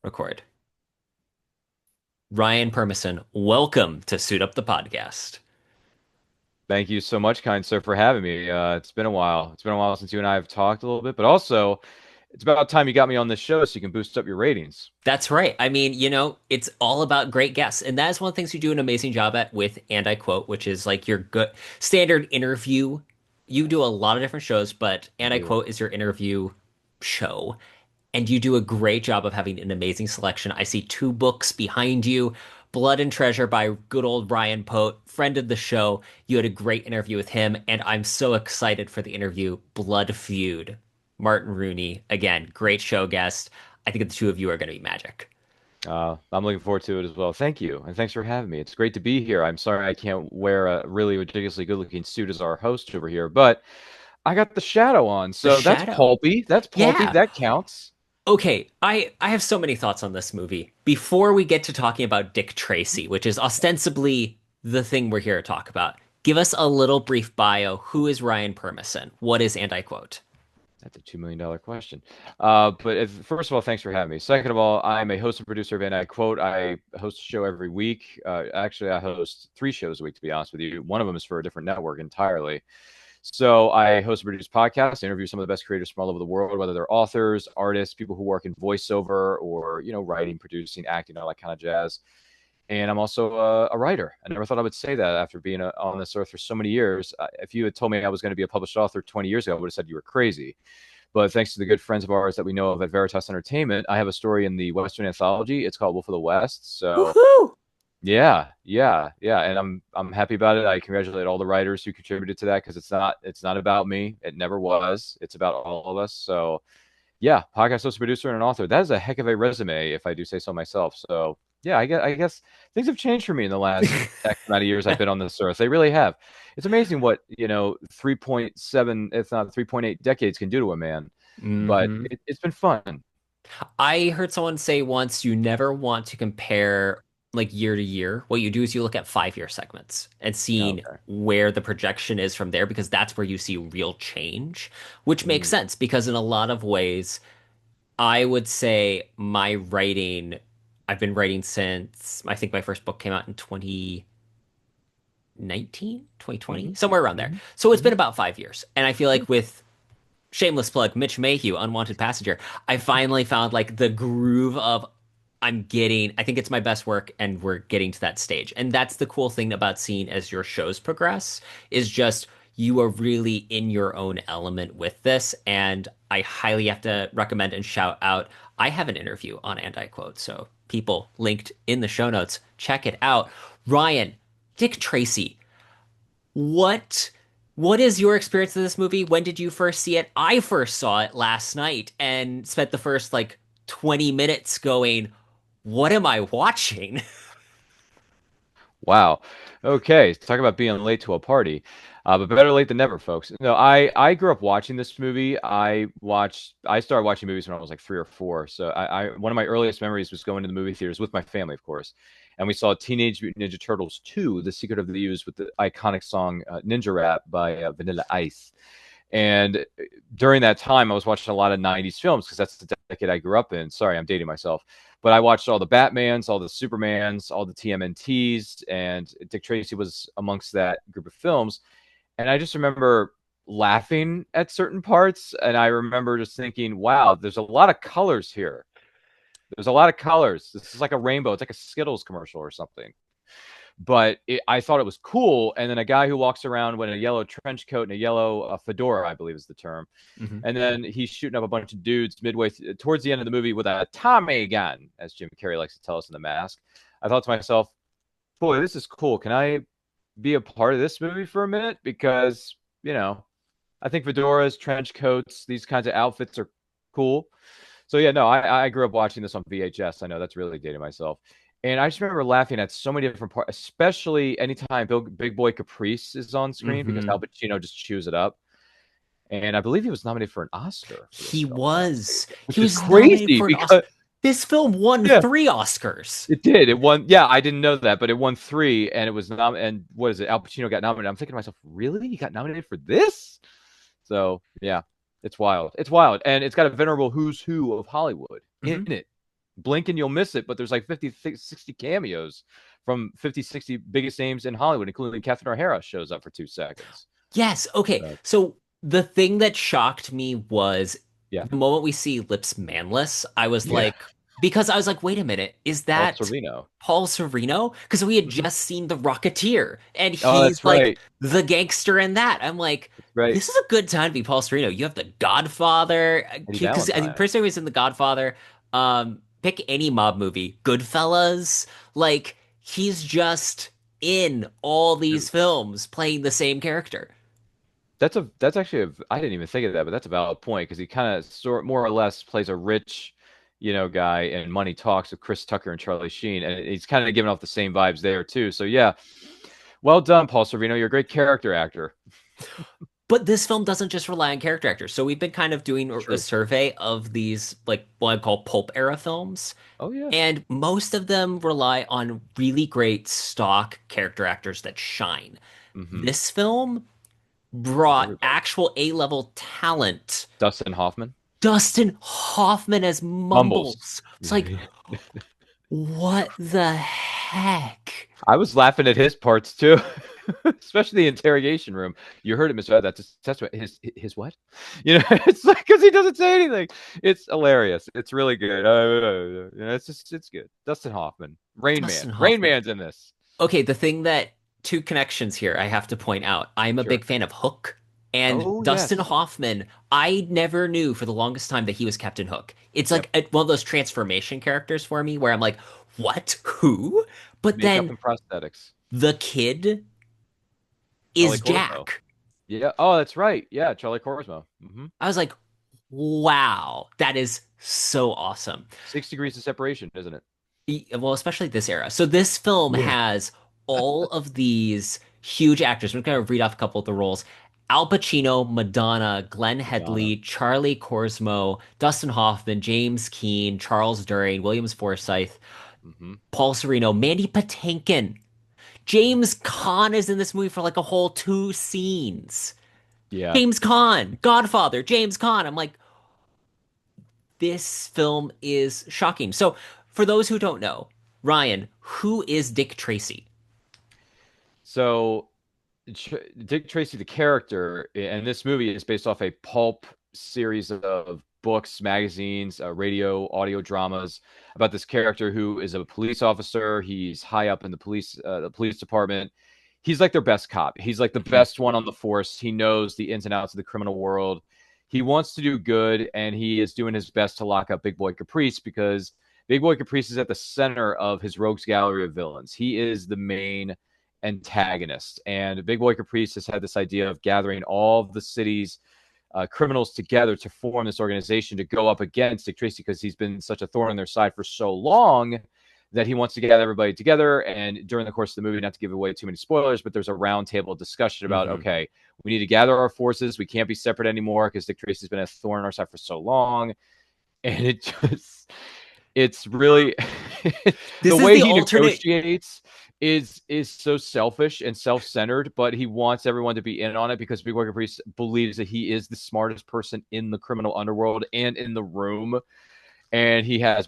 Record. Ryan Permison, welcome to Suit Up the Podcast. Thank you so much, kind sir, for having me. It's been a while. It's been a while since you and I have talked a little bit, but also it's about time you got me on this show so you can boost up your ratings. That's right. I mean, it's all about great guests. And that is one of the things you do an amazing job at with, and I quote, which is like your good standard interview. You do a lot of different shows, but I and I do. quote is your interview show. And you do a great job of having an amazing selection. I see two books behind you. Blood and Treasure by good old Ryan Pote, friend of the show. You had a great interview with him, and I'm so excited for the interview Blood Feud. Martin Rooney, again, great show guest. I think the two of you are going to be magic. I'm looking forward to it as well. Thank you, and thanks for having me. It's great to be here. I'm sorry I can't wear a really ridiculously good-looking suit as our host over here, but I got the shadow on, The so that's Shadow. pulpy. That's pulpy. Yeah. That counts. Okay, I have so many thoughts on this movie. Before we get to talking about Dick Tracy, which is ostensibly the thing we're here to talk about, give us a little brief bio. Who is Ryan Permison? What is and I quote? That's a $2 million question. First of all, thanks for having me. Second of all, I'm a host and producer of And I Quote. I host a show every week. Actually, I host three shows a week, to be honest with you. One of them is for a different network entirely. So I host and produce podcasts. I interview some of the best creators from all over the world, whether they're authors, artists, people who work in voiceover or, writing, producing, acting, all that kind of jazz. And I'm also a writer. I never thought I would say that after being on this earth for so many years. If you had told me I was going to be a published author 20 years ago, I would have said you were crazy. But thanks to the good friends of ours that we know of at Veritas Entertainment, I have a story in the Western Anthology. It's called Wolf of the West. So Woohoo! yeah, and I'm happy about it. I congratulate all the writers who contributed to that because it's not about me. It never was. It's about all of us. So yeah, podcast host, producer, and an author. That is a heck of a resume, if I do say so myself. So yeah, I guess things have changed for me in the last X amount of years I've been on this earth. They really have. It's amazing what 3.7, if not 3.8 decades can do to a man. But hmm it's been fun. I heard someone say once you never want to compare like year to year. What you do is you look at 5 year segments and seeing Okay. where the projection is from there because that's where you see real change, which makes Mm, sense because in a lot of ways, I would say my writing, I've been writing since I think my first book came out in 2019, 2020, hmm somewhere around there. hmm So it's hmm been about 5 years. And I feel like with shameless plug, Mitch Mayhew, Unwanted Passenger, I finally found like the groove of I think it's my best work and we're getting to that stage. And that's the cool thing about seeing as your shows progress is just you are really in your own element with this. And I highly have to recommend and shout out. I have an interview on Anti Quote. So people linked in the show notes, check it out. Ryan, Dick Tracy, what what is your experience of this movie? When did you first see it? I first saw it last night and spent the first like 20 minutes going, "What am I watching?" Wow. Okay. Talk about being late to a party. But better late than never, folks. No, I grew up watching this movie. I started watching movies when I was like 3 or 4. So one of my earliest memories was going to the movie theaters with my family, of course. And we saw Teenage Mutant Ninja Turtles 2, The Secret of the Ooze, with the iconic song Ninja Rap by Vanilla Ice. And during that time, I was watching a lot of 90s films because that's the decade I grew up in. Sorry, I'm dating myself. But I watched all the Batmans, all the Supermans, all the TMNTs, and Dick Tracy was amongst that group of films. And I just remember laughing at certain parts. And I remember just thinking, wow, there's a lot of colors here. There's a lot of colors. This is like a rainbow. It's like a Skittles commercial or something. I thought it was cool. And then a guy who walks around with a yellow trench coat and a yellow fedora, I believe is the term. Mhm. And then he's shooting up a bunch of dudes towards the end of the movie with a Tommy gun, as Jim Carrey likes to tell us in The Mask. I thought to myself, boy, this is cool. Can I be a part of this movie for a minute? Because, you know, I think fedoras, trench coats, these kinds of outfits are cool. So yeah, no, I grew up watching this on VHS. I know that's really dating myself. And I just remember laughing at so many different parts, especially anytime Big Boy Caprice is on screen because Al Mhm. Pacino just chews it up. And I believe he was nominated for an Oscar for this He film, if I'm not was. mistaken, He which is was nominated crazy for an Oscar. because This film won yeah, 3 Oscars. it did. It won. Yeah, I didn't know that, but it won three, and it was and what is it? Al Pacino got nominated. I'm thinking to myself, really? He got nominated for this? So yeah, it's wild. It's wild, and it's got a venerable who's who of Hollywood in Mhm. it. blink and you'll miss it, but there's like 50, 60 cameos from 50, 60 biggest names in Hollywood, including Catherine O'Hara shows up for 2 seconds. Yes. Okay. So, So the thing that shocked me was yeah. the moment we see Lips Manless, I was Yeah. like, because I was like, wait a minute, is Paul that Sorvino. Paul Sorvino? Because we had Mhm. just seen The Rocketeer and Oh, he's that's like right. the gangster in that. I'm like, That's right. this is a good time to be Paul Sorvino. You have The Godfather, Eddie because I think Valentine. personally was in The Godfather. Pick any mob movie, Goodfellas. Like he's just in all these films playing the same character. That's actually I didn't even think of that, but that's a valid point because he kind of more or less plays a rich, guy in Money Talks with Chris Tucker and Charlie Sheen, and he's kind of giving off the same vibes there too. So yeah, well done, Paul Sorvino. You're a great character actor. But this film doesn't just rely on character actors. So we've been kind of doing a True. survey of these, like what I call pulp era films, Oh yeah. and most of them rely on really great stock character actors that shine. Mm-hmm. This film Has brought everybody. actual A-level talent. Dustin Hoffman. Dustin Hoffman as Mumbles. Mumbles. It's like, what the heck? I was laughing at his parts too, especially the interrogation room. You heard it, Mr. That's what his what? It's like because he doesn't say anything. It's hilarious. It's really good. It's good. Dustin Hoffman, Rain Man. Dustin Rain Hoffman. Man's in this. Okay, the thing that two connections here I have to point out. I'm a Sure. big fan of Hook and Oh Dustin yes. Hoffman. I never knew for the longest time that he was Captain Hook. It's Yep. like one of those transformation characters for me where I'm like, what? Who? But Makeup then and prosthetics. the kid Charlie is Corsmo. Jack. Yeah. Oh, that's right. Yeah, Charlie Corsmo. I was like, wow, that is so awesome. 6 degrees of separation, isn't it? Well, especially this era. So this film Yeah. has all of these huge actors. I'm going to read off a couple of the roles. Al Pacino, Madonna, Glenn Madonna. Headley, Charlie Corsmo, Dustin Hoffman, James Keane, Charles Durian, Williams Forsythe, Hmm. Paul Sereno, Mandy Patinkin. James Caan is in this movie for like a whole two scenes. Yeah. James Caan, Godfather, James Caan. I'm like, this film is shocking. So, for those who don't know, Ryan, who is Dick Tracy? So Dick Tracy, the character, and this movie is based off a pulp series of books, magazines, radio, audio dramas about this character who is a police officer. He's high up in the police department. He's like their best cop. He's like the Mhm. best one on the force. He knows the ins and outs of the criminal world. He wants to do good, and he is doing his best to lock up Big Boy Caprice because Big Boy Caprice is at the center of his rogues gallery of villains. He is the main antagonist. And Big Boy Caprice has had this idea of gathering all of the city's criminals together to form this organization to go up against Dick Tracy because he's been such a thorn on their side for so long that he wants to gather everybody together. And during the course of the movie, not to give away too many spoilers, but there's a roundtable discussion about, Mhm. okay, we need to gather our forces. We can't be separate anymore because Dick Tracy's been a thorn on our side for so long. And it's really the This is way the he alternate. negotiates is so selfish and self-centered, but he wants everyone to be in on it because Big Boy Caprice believes that he is the smartest person in the criminal underworld and in the room. And he has,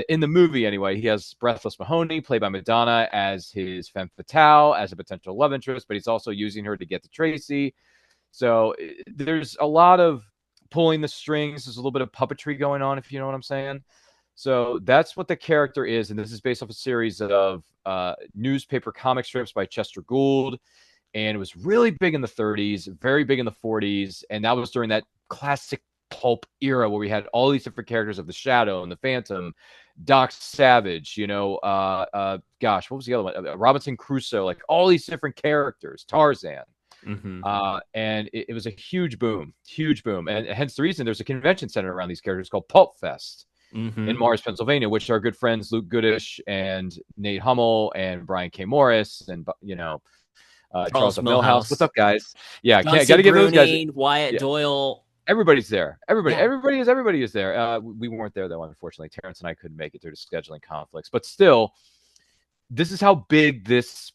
in the movie anyway, he has Breathless Mahoney, played by Madonna, as his femme fatale, as a potential love interest, but he's also using her to get to Tracy. So there's a lot of pulling the strings. There's a little bit of puppetry going on, if you know what I'm saying. So that's what the character is, and this is based off a series of newspaper comic strips by Chester Gould, and it was really big in the 30s, very big in the 40s, and that was during that classic pulp era where we had all these different characters of the Shadow and the Phantom, Doc Savage, gosh, what was the other one? Robinson Crusoe, like all these different characters, Tarzan. Mhm. And it was a huge boom, and hence the reason there's a convention center around these characters called Pulp Fest in Mhm. Mars, Pennsylvania, which our good friends Luke Goodish and Nate Hummel and Brian K. Morris and Charles Charles F. Millhouse. What's Millhouse, up, guys? Yeah, John can't got C. to give those guys. Bruni, Wyatt Yeah, Doyle. everybody's there. Yeah. Everybody is there. We weren't there though, unfortunately. Terrence and I couldn't make it due to scheduling conflicts, but still, this is how big this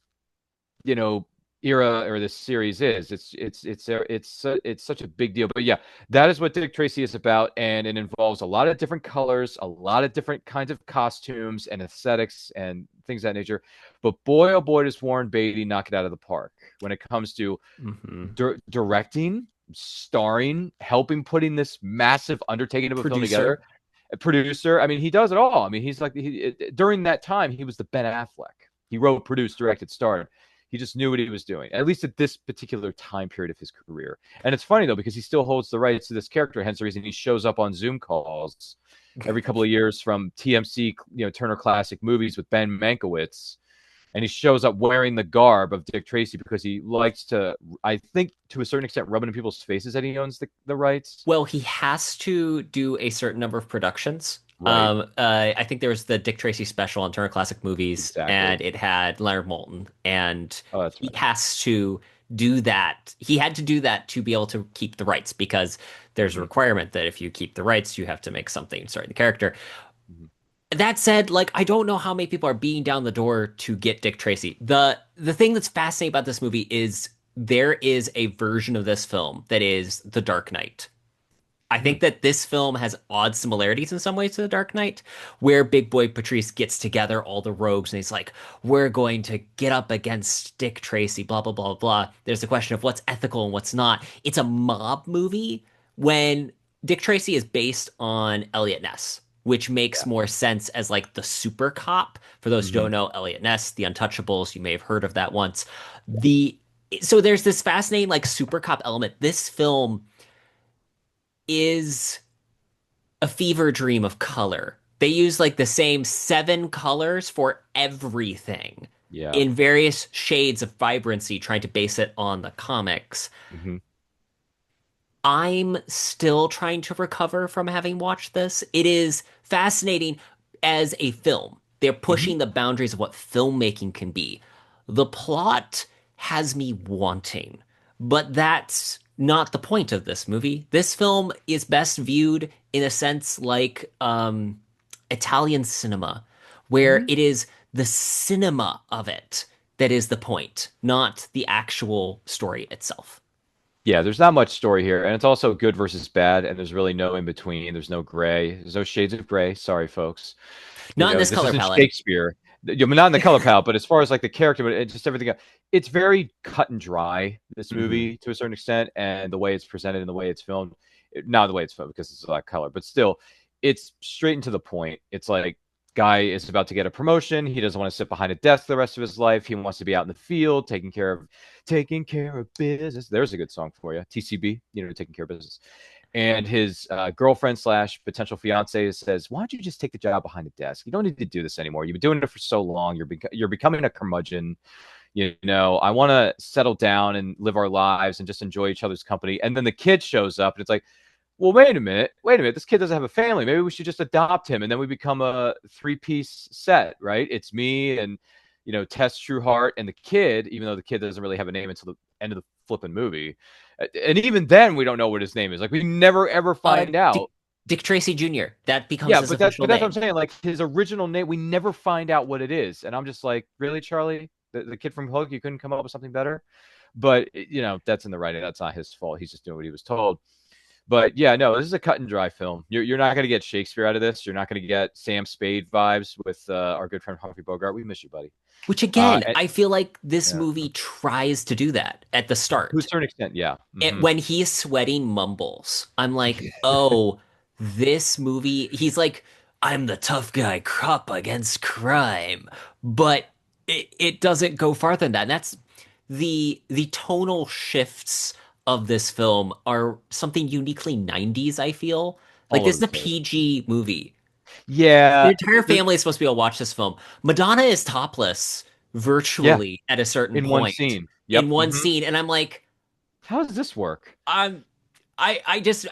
you know era or this series is. It's such a big deal. But yeah, that is what Dick Tracy is about, and it involves a lot of different colors, a lot of different kinds of costumes and aesthetics and things of that nature. But boy, oh boy, does Warren Beatty knock it out of the park when it comes to Hmm. directing, starring, helping putting this massive undertaking of a film together. Producer. A producer. I mean, he does it all. I mean, he's like during that time he was the Ben Affleck. He wrote, produced, directed, starred. He just knew what he was doing, at least at this particular time period of his career. And it's funny though because he still holds the rights to this character. Hence the reason he shows up on Zoom calls every couple of years from TMC, Turner Classic Movies with Ben Mankiewicz, and he shows up wearing the garb of Dick Tracy because he likes to, I think, to a certain extent, rub it in people's faces that he owns the rights. Well, he has to do a certain number of productions. Right. I think there was the Dick Tracy special on Turner Classic Movies, Exactly. and it had Leonard Moulton, and Oh, that's he right. has to do that. He had to do that to be able to keep the rights because there's a Mm-hmm. requirement that if you keep the rights, you have to make something starring the character. Mm-hmm. That said, like I don't know how many people are beating down the door to get Dick Tracy. The thing that's fascinating about this movie is there is a version of this film that is The Dark Knight. I think that this film has odd similarities in some ways to The Dark Knight, where Big Boy Patrice gets together all the rogues and he's like, we're going to get up against Dick Tracy, blah, blah, blah, blah. There's the question of what's ethical and what's not. It's a mob movie when Dick Tracy is based on Elliot Ness, which makes Yeah. more sense as like the super cop. For those who Mm-hmm. don't know, Elliot Ness, The Untouchables, you may have heard of that once. Yeah. The so there's this fascinating like super cop element. This film is a fever dream of color. They use like the same seven colors for everything Yeah. in various shades of vibrancy, trying to base it on the comics. Mm-hmm. I'm still trying to recover from having watched this. It is fascinating as a film. They're Mm-hmm. pushing the boundaries of what filmmaking can be. The plot has me wanting, but that's not the point of this movie. This film is best viewed in a sense like Italian cinema, where Mm-hmm. it is the cinema of it that is the point, not the actual story itself. Yeah, there's not much story here, and it's also good versus bad, and there's really no in between. There's no gray. There's no shades of gray. Sorry, folks. Not in this This color isn't palette. Shakespeare. Not in the color palette, but as far as like the character, but just everything else, it's very cut and dry. This Hmm. movie, to a certain extent, and the way it's presented and the way it's filmed, not the way it's filmed because it's a lot of color, but still, it's straight and to the point. It's like guy is about to get a promotion. He doesn't want to sit behind a desk the rest of his life. He wants to be out in the field, taking care of business. There's a good song for you, TCB. Taking care of business. And his girlfriend slash potential fiance says, "Why don't you just take the job behind the desk? You don't need to do this anymore. You've been doing it for so long. You're becoming a curmudgeon. I want to settle down and live our lives and just enjoy each other's company." And then the kid shows up, and it's like, well, wait a minute. This kid doesn't have a family. Maybe we should just adopt him, and then we become a three-piece set, right? It's me and Tess Trueheart and the kid, even though the kid doesn't really have a name until the end of the flipping movie. And even then, we don't know what his name is. Like we never ever Uh, find Dick, out. Dick Tracy Jr. That becomes Yeah, his but that official but that's what I'm name. saying. Like his original name, we never find out what it is. And I'm just like, really, Charlie, the kid from Hook, you couldn't come up with something better. But that's in the writing. That's not his fault. He's just doing what he was told. But yeah, no, this is a cut and dry film. You're not going to get Shakespeare out of this. You're not going to get Sam Spade vibes with our good friend Humphrey Bogart. We miss you, buddy. Which again, And I feel like this yeah, movie tries to do that at the to a start. certain extent, yeah. When he's sweating mumbles, I'm like, oh, this movie, he's like, I'm the tough guy, crop against crime. But it doesn't go farther than that. And that's the tonal shifts of this film are something uniquely 90s, I feel. Like All this over is a the place. PG movie. The Yeah, entire family is supposed to be able to watch this film. Madonna is topless yeah. virtually at a certain In one point scene. in Yep. one scene, and I'm like, How does this work? I'm, I just,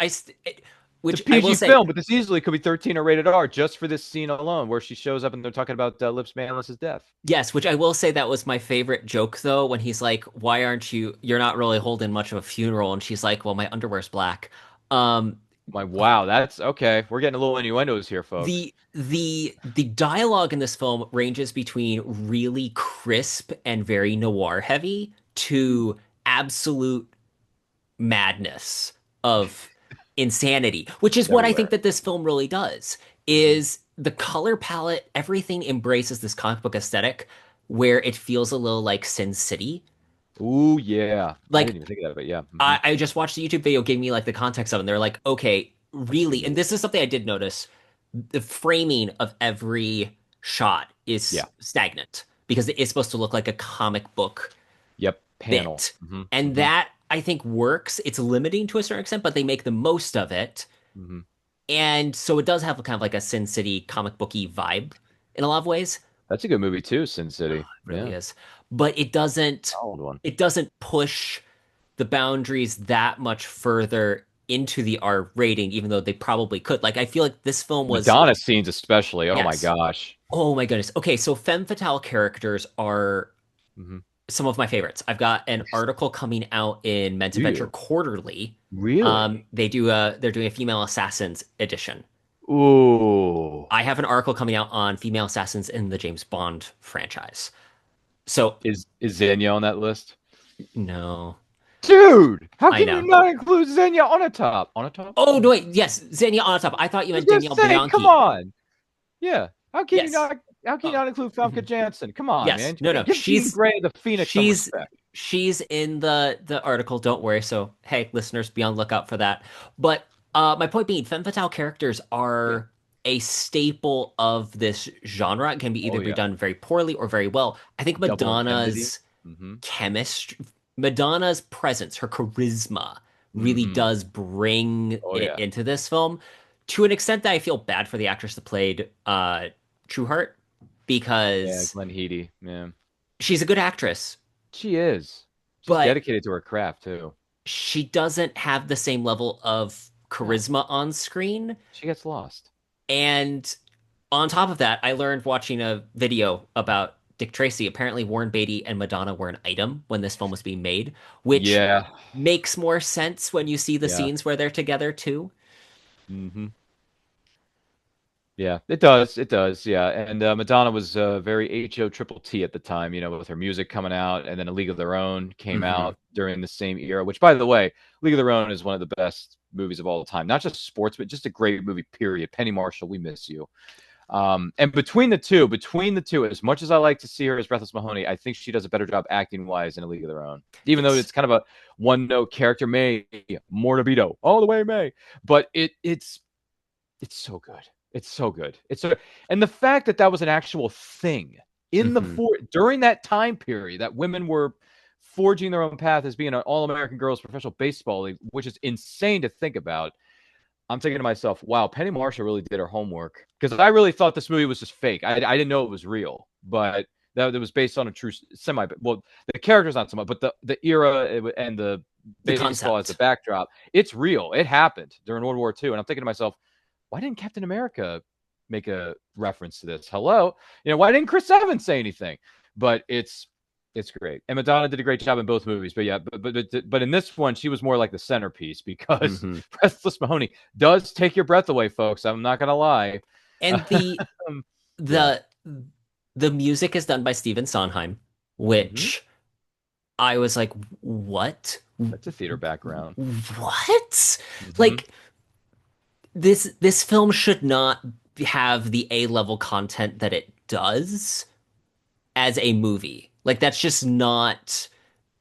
It's a which I will PG say, film, but this easily could be 13 or rated R just for this scene alone, where she shows up and they're talking about Lips Manless's death. yes, which I will say that was my favorite joke though, when he's like, why aren't you're not really holding much of a funeral, and she's like, well, my underwear's black. Um, Like, wow, that's okay. We're getting a little innuendos here, folks. the dialogue in this film ranges between really crisp and very noir heavy to absolute madness of insanity, which is It's what I think everywhere. that this film really does. Hmm. Is the color palette, everything embraces this comic book aesthetic where it feels a little like Sin City. Ooh, yeah. I Like didn't even think of that, but yeah. I just watched the YouTube video, gave me like the context of it, and they're like, okay, Such a good really, and movie. this is something I did notice. The framing of every shot is Yeah. stagnant because it is supposed to look like a comic book Yep. Panel. bit. And that I think works. It's limiting to a certain extent, but they make the most of it. Hmm. And so it does have kind of like a Sin City comic booky vibe in a lot of ways. That's a good movie too, Sin City. It really Yeah. is. But Solid one. it doesn't push the boundaries that much further into the R rating, even though they probably could. Like I feel like this film was Madonna scenes especially. Oh my yes. gosh. Oh my goodness. Okay, so femme fatale characters are Hmm. some of my favorites. I've got an article coming out in Men's Do Adventure you? Quarterly. Really? They're doing a female assassins edition. Ooh. I have an article coming out on female assassins in the James Bond franchise. So Is Xenia on that list? no, Dude, how I can you know. not include Xenia on a top? On a top? Oh no, wait, yes, Xenia on top. I thought you I was meant gonna Danielle say, come Bianchi. on. Yeah. Yes. How can you Oh, not include Famke mhm. Janssen? Come on, Yes. man. No, no. Give Jean Grey the Phoenix some She's respect. she's in the article. Don't worry. So hey, listeners, be on the lookout for that. But my point being, femme fatale characters Yeah. are a staple of this genre. It can be either Oh be yeah. done very poorly or very well. I think Double indemnity. Madonna's Mm-hmm. chemistry, Madonna's presence, her charisma really Mm-hmm. does bring Oh it yeah. into this film to an extent that I feel bad for the actress that played Trueheart Yeah, because Glenn Heady. Yeah. she's a good actress, She is. She's but dedicated to her craft too. she doesn't have the same level of No. charisma on screen. She gets lost. And on top of that, I learned watching a video about Dick Tracy. Apparently, Warren Beatty and Madonna were an item when this film was being made, which Yeah. makes more sense when you see the Yeah. scenes where they're together too. Mm-hmm. Yeah, it does. It does. Yeah. And Madonna was very HO triple T at the time, with her music coming out. And then A League of Their Own came Hmm. out during the same era, which, by the way, League of Their Own is one of the best movies of all time. Not just sports, but just a great movie, period. Penny Marshall, we miss you. And between the two, as much as I like to see her as Breathless Mahoney, I think she does a better job acting wise in A League of Their Own. Even though Yes. it's kind of a one note character, May, more libido, all the way, May. But it's so good. It's so good. And the fact that that was an actual thing in the Hmm. during that time period that women were forging their own path as being an all-American girls professional baseball league, which is insane to think about. I'm thinking to myself, wow, Penny Marshall really did her homework because I really thought this movie was just fake. I didn't know it was real, but that it was based on a true semi. Well, the character's not so much, but the era and the The baseball as the concept. backdrop, it's real. It happened during World War II, and I'm thinking to myself, why didn't Captain America make a reference to this? Hello, why didn't Chris Evans say anything? But it's great, and Madonna did a great job in both movies. But yeah, but in this one, she was more like the centerpiece because Hmm. Breathless Mahoney does take your breath away, folks. I'm not gonna lie. And Yeah. the the music is done by Stephen Sondheim, Hmm. which I was like, what? That's a theater background. What? Hmm. Like this film should not have the A-level content that it does as a movie. Like that's just not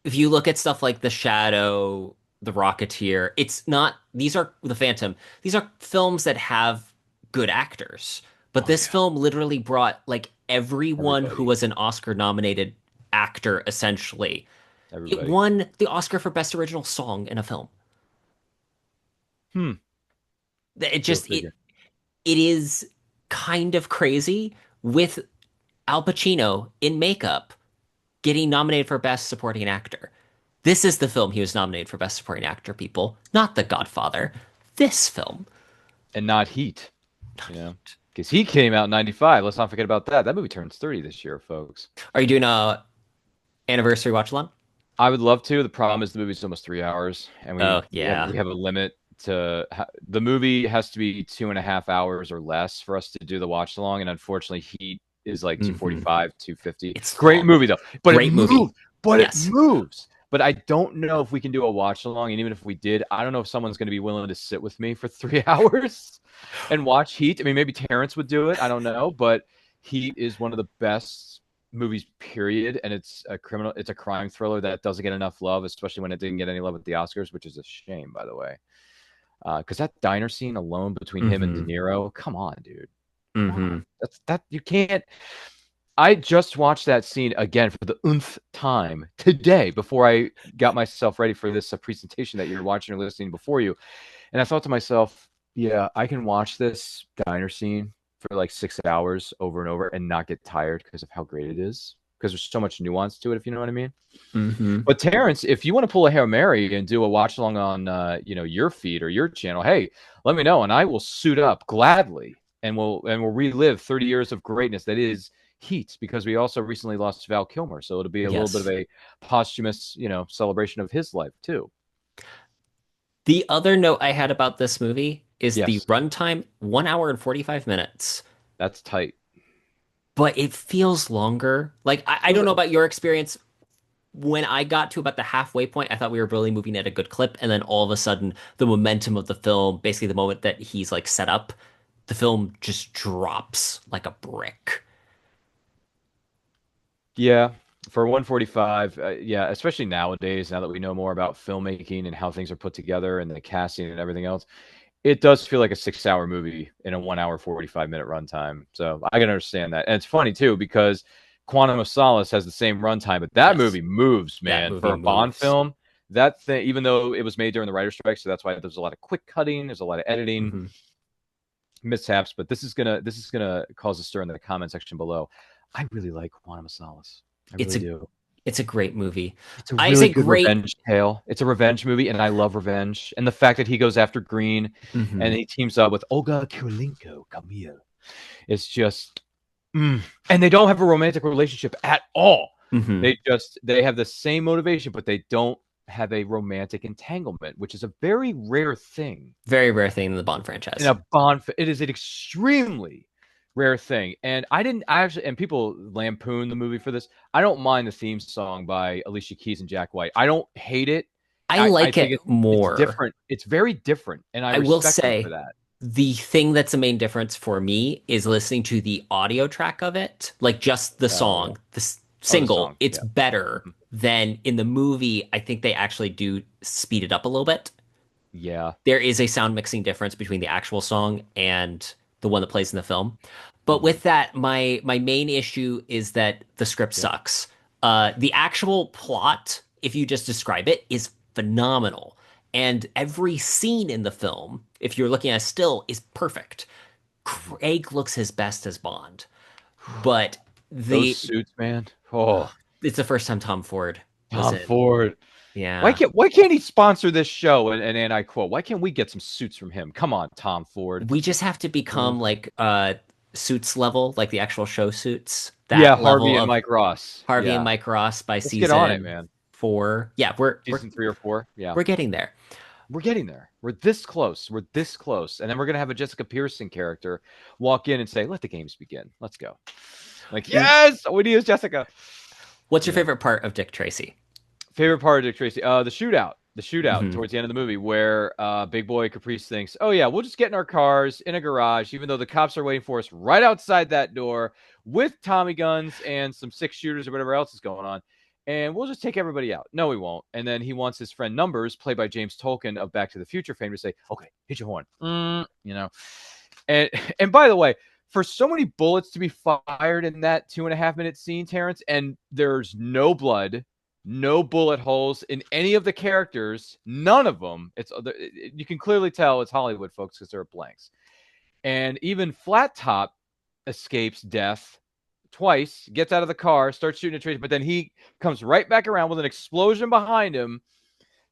if you look at stuff like The Shadow, The Rocketeer, it's not these are The Phantom. These are films that have good actors. But Oh this yeah, film literally brought like everyone who everybody, was an Oscar nominated actor essentially. It everybody. won the Oscar for best original song in a film. Hmm. It Go just figure. it is kind of crazy with Al Pacino in makeup getting nominated for Best Supporting Actor. This is the film he was nominated for Best Supporting Actor, people, not The Godfather. This film. And not Heat. Because he came out in '95. Let's not forget about that. That movie turns 30 this year, folks. Are you doing a anniversary watch along? I would love to. The problem is the movie's almost 3 hours, and we Oh we have yeah. we have a limit to the movie has to be 2.5 hours or less for us to do the watch along. And unfortunately, Heat is like Hmm. 245, 250. It's Great long. movie though, but Great movie. but it Yes. moves. But I don't know if we can do a watch along, and even if we did, I don't know if someone's going to be willing to sit with me for 3 hours and watch Heat. I mean, maybe Terrence would do it. I don't know, but Heat is one of the best movies, period. And it's a crime thriller that doesn't get enough love, especially when it didn't get any love at the Oscars, which is a shame, by the way. Because that diner scene alone between him and De Mm-hmm. Niro, come on, dude, come Mm-hmm. on. That you can't. I just watched that scene again for the nth time today before I got myself ready for this presentation that you're watching or listening before you. And I thought to myself, yeah, I can watch this diner scene for like 6 hours over and over and not get tired because of how great it is. Because there's so much nuance to it, if you know what I mean. Mm-hmm. But Terrence, if you want to pull a Hail Mary and do a watch along on your feed or your channel, hey, let me know and I will suit up gladly and we'll relive 30 years of greatness that is Heat, because we also recently lost Val Kilmer, so it'll be a little bit of Yes. a posthumous, celebration of his life too. The other note I had about this movie is the Yes, runtime, 1 hour and 45 minutes, that's tight. but it feels longer. Like, I don't know about your experience. When I got to about the halfway point, I thought we were really moving at a good clip. And then all of a sudden, the momentum of the film, basically the moment that he's like set up, the film just drops like a brick. Yeah, for 145, yeah, especially nowadays, now that we know more about filmmaking and how things are put together and the casting and everything else, it does feel like a 6 hour movie in a 1 hour 45 minute runtime. So I can understand that. And it's funny too, because Quantum of Solace has the same runtime, but that Yes, movie moves, that man. For movie a Bond moves. film, that thing, even though it was made during the writer's strike, so that's why there's a lot of quick cutting, there's a lot of editing Hmm. mishaps, but this is gonna cause a stir in the comment section below. I really like Quantum of Solace. I It's really a do. it's a great movie. It's a I really say good great. revenge tale. It's a revenge movie, and I love revenge. And the fact that he goes after Green and Hmm. he teams up with Olga Kurylenko, Camille, it's just, and they don't have a romantic relationship at all. Hmm. They have the same motivation, but they don't have a romantic entanglement, which is a very rare thing Very rare thing in the Bond in franchise. a Bond. It is an extremely rare thing, and I actually, and people lampoon the movie for this. I don't mind the theme song by Alicia Keys and Jack White. I don't hate it. I I like think it it's more. different. It's very different, and I I will respect them for say that. the thing that's the main difference for me is listening to the audio track of it, like just the Oh yeah. song, the Oh, the single. song. It's Yeah. better than in the movie. I think they actually do speed it up a little bit. Yeah. There is a sound mixing difference between the actual song and the one that plays in the film. But Hmm. with that, my main issue is that the script Yeah. sucks. The actual plot, if you just describe it, is phenomenal. And every scene in the film, if you're looking at a still, is perfect. Craig looks his best as Bond, but Those the suits, man. Oh, it's the first time Tom Ford was Tom in. Ford. Yeah, Why can't he sponsor this show? And I quote, why can't we get some suits from him? Come on, Tom Ford. we just have to You know? become like suits level, like the actual show suits. Yeah, That Harvey level and of Mike Ross. Harvey and Yeah. Mike Ross by Let's get on it, season man. 4. Yeah, Season 3 or 4. Yeah. we're getting there. We're getting there. We're this close. We're this close. And then we're gonna have a Jessica Pearson character walk in and say, let the games begin. Let's go. Like, W- yes, we need Jessica. What's You your know. favorite part of Dick Tracy? Favorite part of Dick Tracy? The shootout. The shootout Hmm. towards the end of the movie where Big Boy Caprice thinks, oh yeah, we'll just get in our cars in a garage, even though the cops are waiting for us right outside that door with Tommy guns and some 6 shooters or whatever else is going on. And we'll just take everybody out. No, we won't. And then he wants his friend Numbers, played by James Tolkien of Back to the Future fame, to say, okay, hit your horn. And and by the way, for so many bullets to be fired in that 2.5 minute scene, Terrence, and there's no blood, no bullet holes in any of the characters, none of them. You can clearly tell it's Hollywood, folks, because there are blanks. And even Flat Top escapes death twice, gets out of the car, starts shooting at Tracy, but then he comes right back around with an explosion behind him,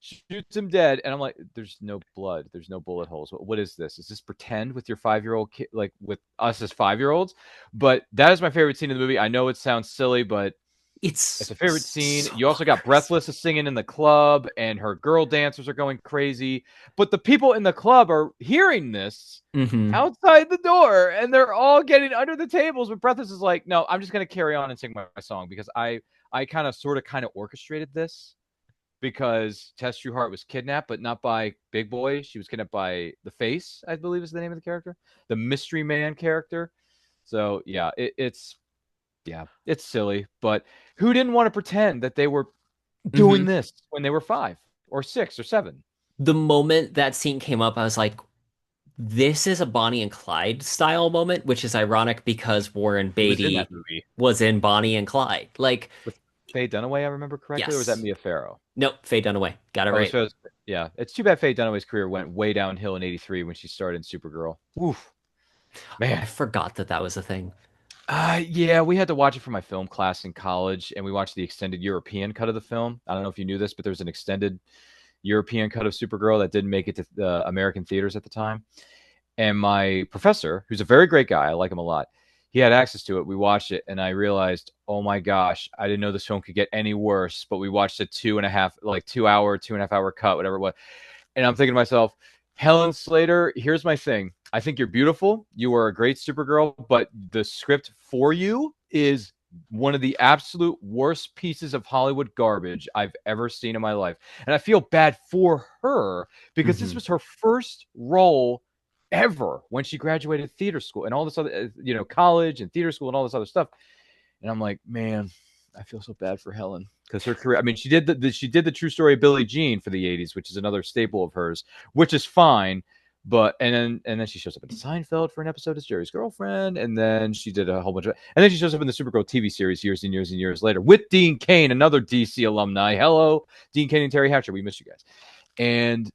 shoots him dead, and I'm like, there's no blood, there's no bullet holes. What is this? Is this pretend with your 5-year-old kid, like with us as 5-year-olds? But that is my favorite scene in the movie. I know it sounds silly, but It's It's a favorite scene. so You also got bonkers. Breathless singing in the club, and her girl dancers are going crazy. But the people in the club are hearing this Hmm. outside the door, and they're all getting under the tables. But Breathless is like, no, I'm just going to carry on and sing my song because I kind of orchestrated this because Tess Trueheart was kidnapped, but not by Big Boy. She was kidnapped by the Face, I believe is the name of the character, the Mystery Man character. So yeah, it's silly, but who didn't want to pretend that they were doing Hmm. this when they were 5 or 6 or 7? The moment that scene came up, I was like, this is a Bonnie and Clyde style moment, which is ironic because Warren Who was in that Beatty movie was in Bonnie and Clyde. Like, with Faye Dunaway? I remember correctly, or was that yes. Mia Farrow? Nope, Faye Dunaway. Got it Oh, right. so yeah. It's too bad Faye Dunaway's career went way downhill in '83 when she started in Supergirl. Oof, I man. forgot that that was a thing. Yeah, we had to watch it for my film class in college, and we watched the extended European cut of the film. I don't know if you knew this, but there was an extended European cut of Supergirl that didn't make it to the American theaters at the time. And my professor, who's a very great guy, I like him a lot, he had access to it. We watched it, and I realized, oh my gosh, I didn't know this film could get any worse. But we watched a 2.5, like 2 hour, 2.5 hour cut, whatever it was. And I'm thinking to myself, Helen Slater, here's my thing. I think you're beautiful. You are a great Supergirl, but the script for you is one of the absolute worst pieces of Hollywood garbage I've ever seen in my life. And I feel bad for her because this Hmm. was her first role ever when she graduated theater school and all this other, college and theater school and all this other stuff. And I'm like, man, I feel so bad for Helen because her career. I mean, she did the true story of Billie Jean for the '80s, which is another staple of hers, which is fine. But and then she shows up in Seinfeld for an episode as Jerry's girlfriend, and then she did a whole bunch of, and then she shows up in the Supergirl TV series years and years and years later with Dean Cain, another DC alumni. Hello, Dean Cain and Terry Hatcher, we miss you guys. And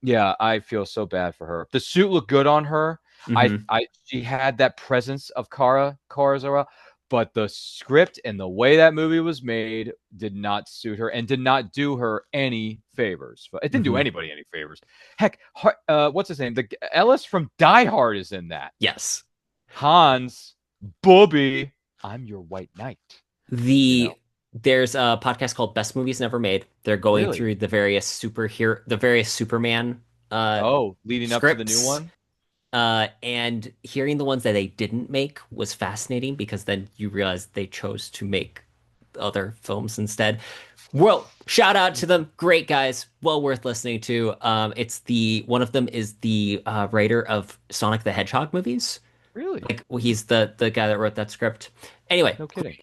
yeah, I feel so bad for her. The suit looked good on her. Hmm. She had that presence of Kara Zor-El, but the script and the way that movie was made did not suit her and did not do her any favors. It didn't do Hmm. anybody any favors. Heck, what's his name? The Ellis from Die Hard is in that. Yes. Hans, Bobby, I'm your white knight. You know, There's a podcast called Best Movies Never Made. They're going really. through the various Superman Leading up to the new scripts. one. And hearing the ones that they didn't make was fascinating because then you realize they chose to make other films instead. Well, shout out to them. Great guys. Well worth listening to. It's the one of them is the writer of Sonic the Hedgehog movies. Really? Like he's the guy that wrote that script. Anyway, No kidding.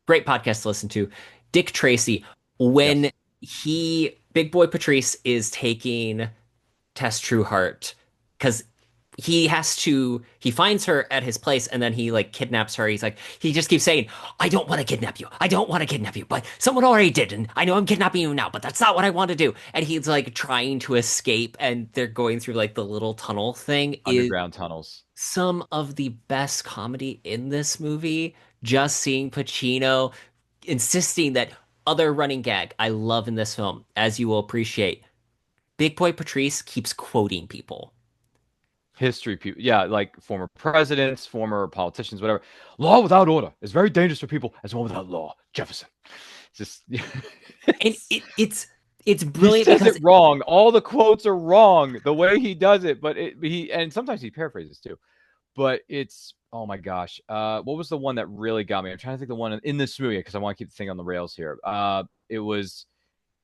great podcast to listen to. Dick Tracy, when Yes. Big Boy Patrice is taking Tess Trueheart because he finds her at his place and then he like kidnaps her. He just keeps saying, I don't want to kidnap you. I don't want to kidnap you, but someone already did. And I know I'm kidnapping you now, but that's not what I want to do. And he's like trying to escape and they're going through like the little tunnel thing is Underground tunnels. some of the best comedy in this movie. Just seeing Pacino insisting that other running gag I love in this film, as you will appreciate. Big Boy Patrice keeps quoting people. History people, yeah, like former presidents, former politicians, whatever. Law without order is very dangerous for people as one without law. Jefferson. Just And it's he brilliant says it because wrong. All the quotes are wrong the way he does it, but he and sometimes he paraphrases too. But it's oh my gosh. What was the one that really got me? I'm trying to think the one in this movie because I want to keep the thing on the rails here. It was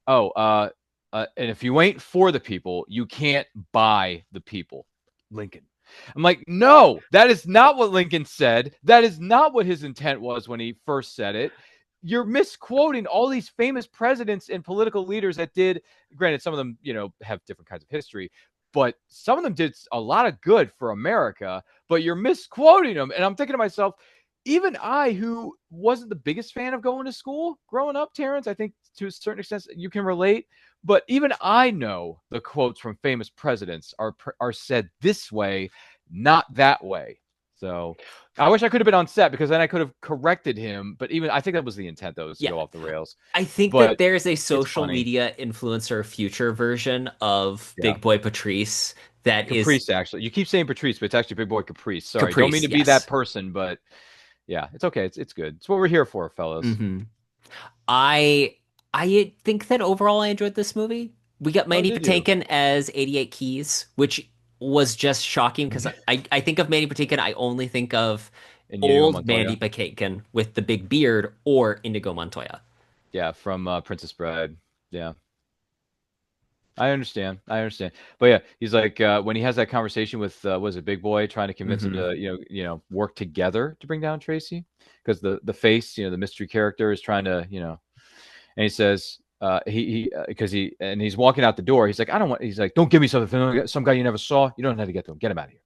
oh and if you ain't for the people, you can't buy the people. Lincoln. I'm like, no, that is not what Lincoln said. That is not what his intent was when he first said it. You're misquoting all these famous presidents and political leaders that did, granted, some of them, have different kinds of history, but some of them did a lot of good for America, but you're misquoting them. And I'm thinking to myself, even I, who wasn't the biggest fan of going to school growing up, Terrence, I think to a certain extent you can relate. But even I know the quotes from famous presidents are said this way, not that way. So I wish I could have been on set because then I could have corrected him. But even I think that was the intent, though, was to yeah, go off the rails. I think that But there's a it's social funny. media influencer future version of Yeah. Big Boy Patrice that is Caprice, actually. You keep saying Patrice, but it's actually Big Boy Caprice. Sorry. Don't mean Caprice, to be that yes. person, but yeah, it's okay. It's good. It's what we're here for, fellas. Hmm. I I think that overall I enjoyed this movie. We got Oh, Mandy did you? Patinkin as 88 Keys, which was just shocking because I think of Mandy Patinkin, I only think of Inigo old Mandy Montoya? Patinkin with the big beard or Indigo Montoya. Yeah, from Princess Bride. Yeah. I understand. I understand. But yeah, he's like when he has that conversation with was it Big Boy trying to convince him Hmm. to work together to bring down Tracy because the face the mystery character is trying to and he says he because he's walking out the door. He's like I don't want. He's like don't give me something. Some guy you never saw. You don't know how to get to him. Get him out of here.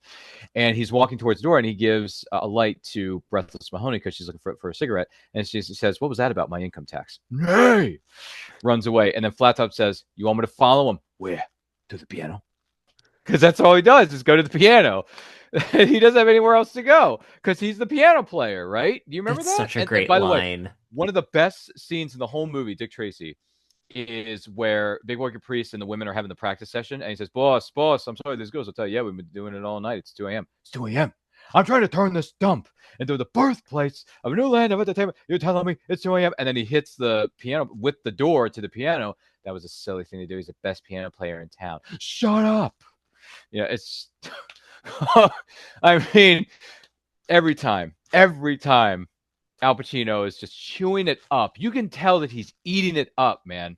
And he's walking towards the door and he gives a light to Breathless Mahoney because she's looking for a cigarette. And she says, "What was that about my income tax?" Nay, runs away. And then Flat Top says, "You want me to follow him? Where? To the piano?" Because that's all he does is go to the piano. He doesn't have anywhere else to go because he's the piano player, right? Do you remember That's that? such a And great by the way, line. one of the best scenes in the whole movie, Dick Tracy, is where Big Boy Caprice and the women are having the practice session, and he says, boss, I'm sorry, this goes. I'll tell you, yeah, we've been doing it all night. It's 2 a.m. It's 2 a.m. I'm trying to turn this dump into the birthplace of a new land of entertainment. You're telling me it's 2 a.m. And then he hits the piano with the door to the piano. That was a silly thing to do. He's the best piano player in town. Shut up. Yeah, it's. I mean, every time Al Pacino is just chewing it up. You can tell that he's eating it up, man.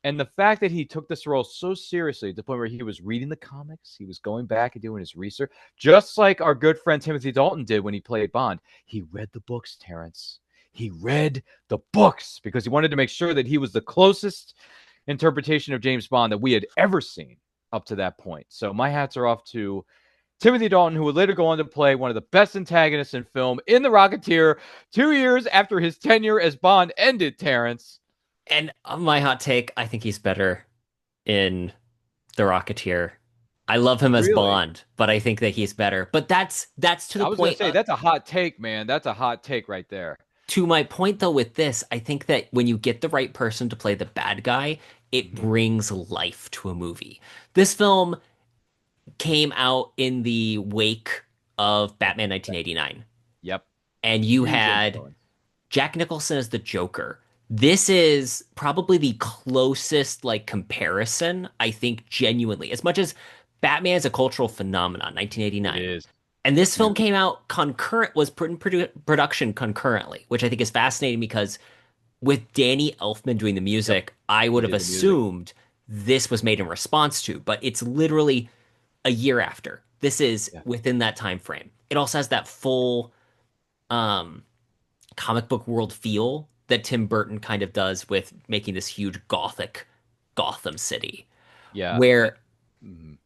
And the fact that he took this role so seriously to the point where he was reading the comics, he was going back and doing his research, just like our good friend Timothy Dalton did when he played Bond. He read the books, Terrence. He read the books because he wanted to make sure that he was the closest interpretation of James Bond that we had ever seen up to that point. So my hats are off to Timothy Dalton, who would later go on to play one of the best antagonists in film in The Rocketeer 2 years after his tenure as Bond ended, Terrence. And my hot take, I think he's better in The Rocketeer. I love him as Really? Bond, but I think that he's better. But that's to the I was going to point say, that's a hot take, man. That's a hot take right there. to my point though with this, I think that when you get the right person to play the bad guy, it Mm-hmm. brings life to a movie. This film came out in the wake of Batman 1989, Yep. and you Huge had influence. Jack Nicholson as the Joker. This is probably the closest like comparison, I think, genuinely. As much as Batman is a cultural phenomenon, It 1989. is. And this film Huge. came out concurrent, was put in production concurrently, which I think is fascinating because with Danny Elfman doing the Yep. music, I He would have did the music. assumed this was made in response to, but it's literally a year after. This is Yeah. within that time frame. It also has that full um comic book world feel that Tim Burton kind of does with making this huge gothic Gotham City. Yeah. Where Mhm.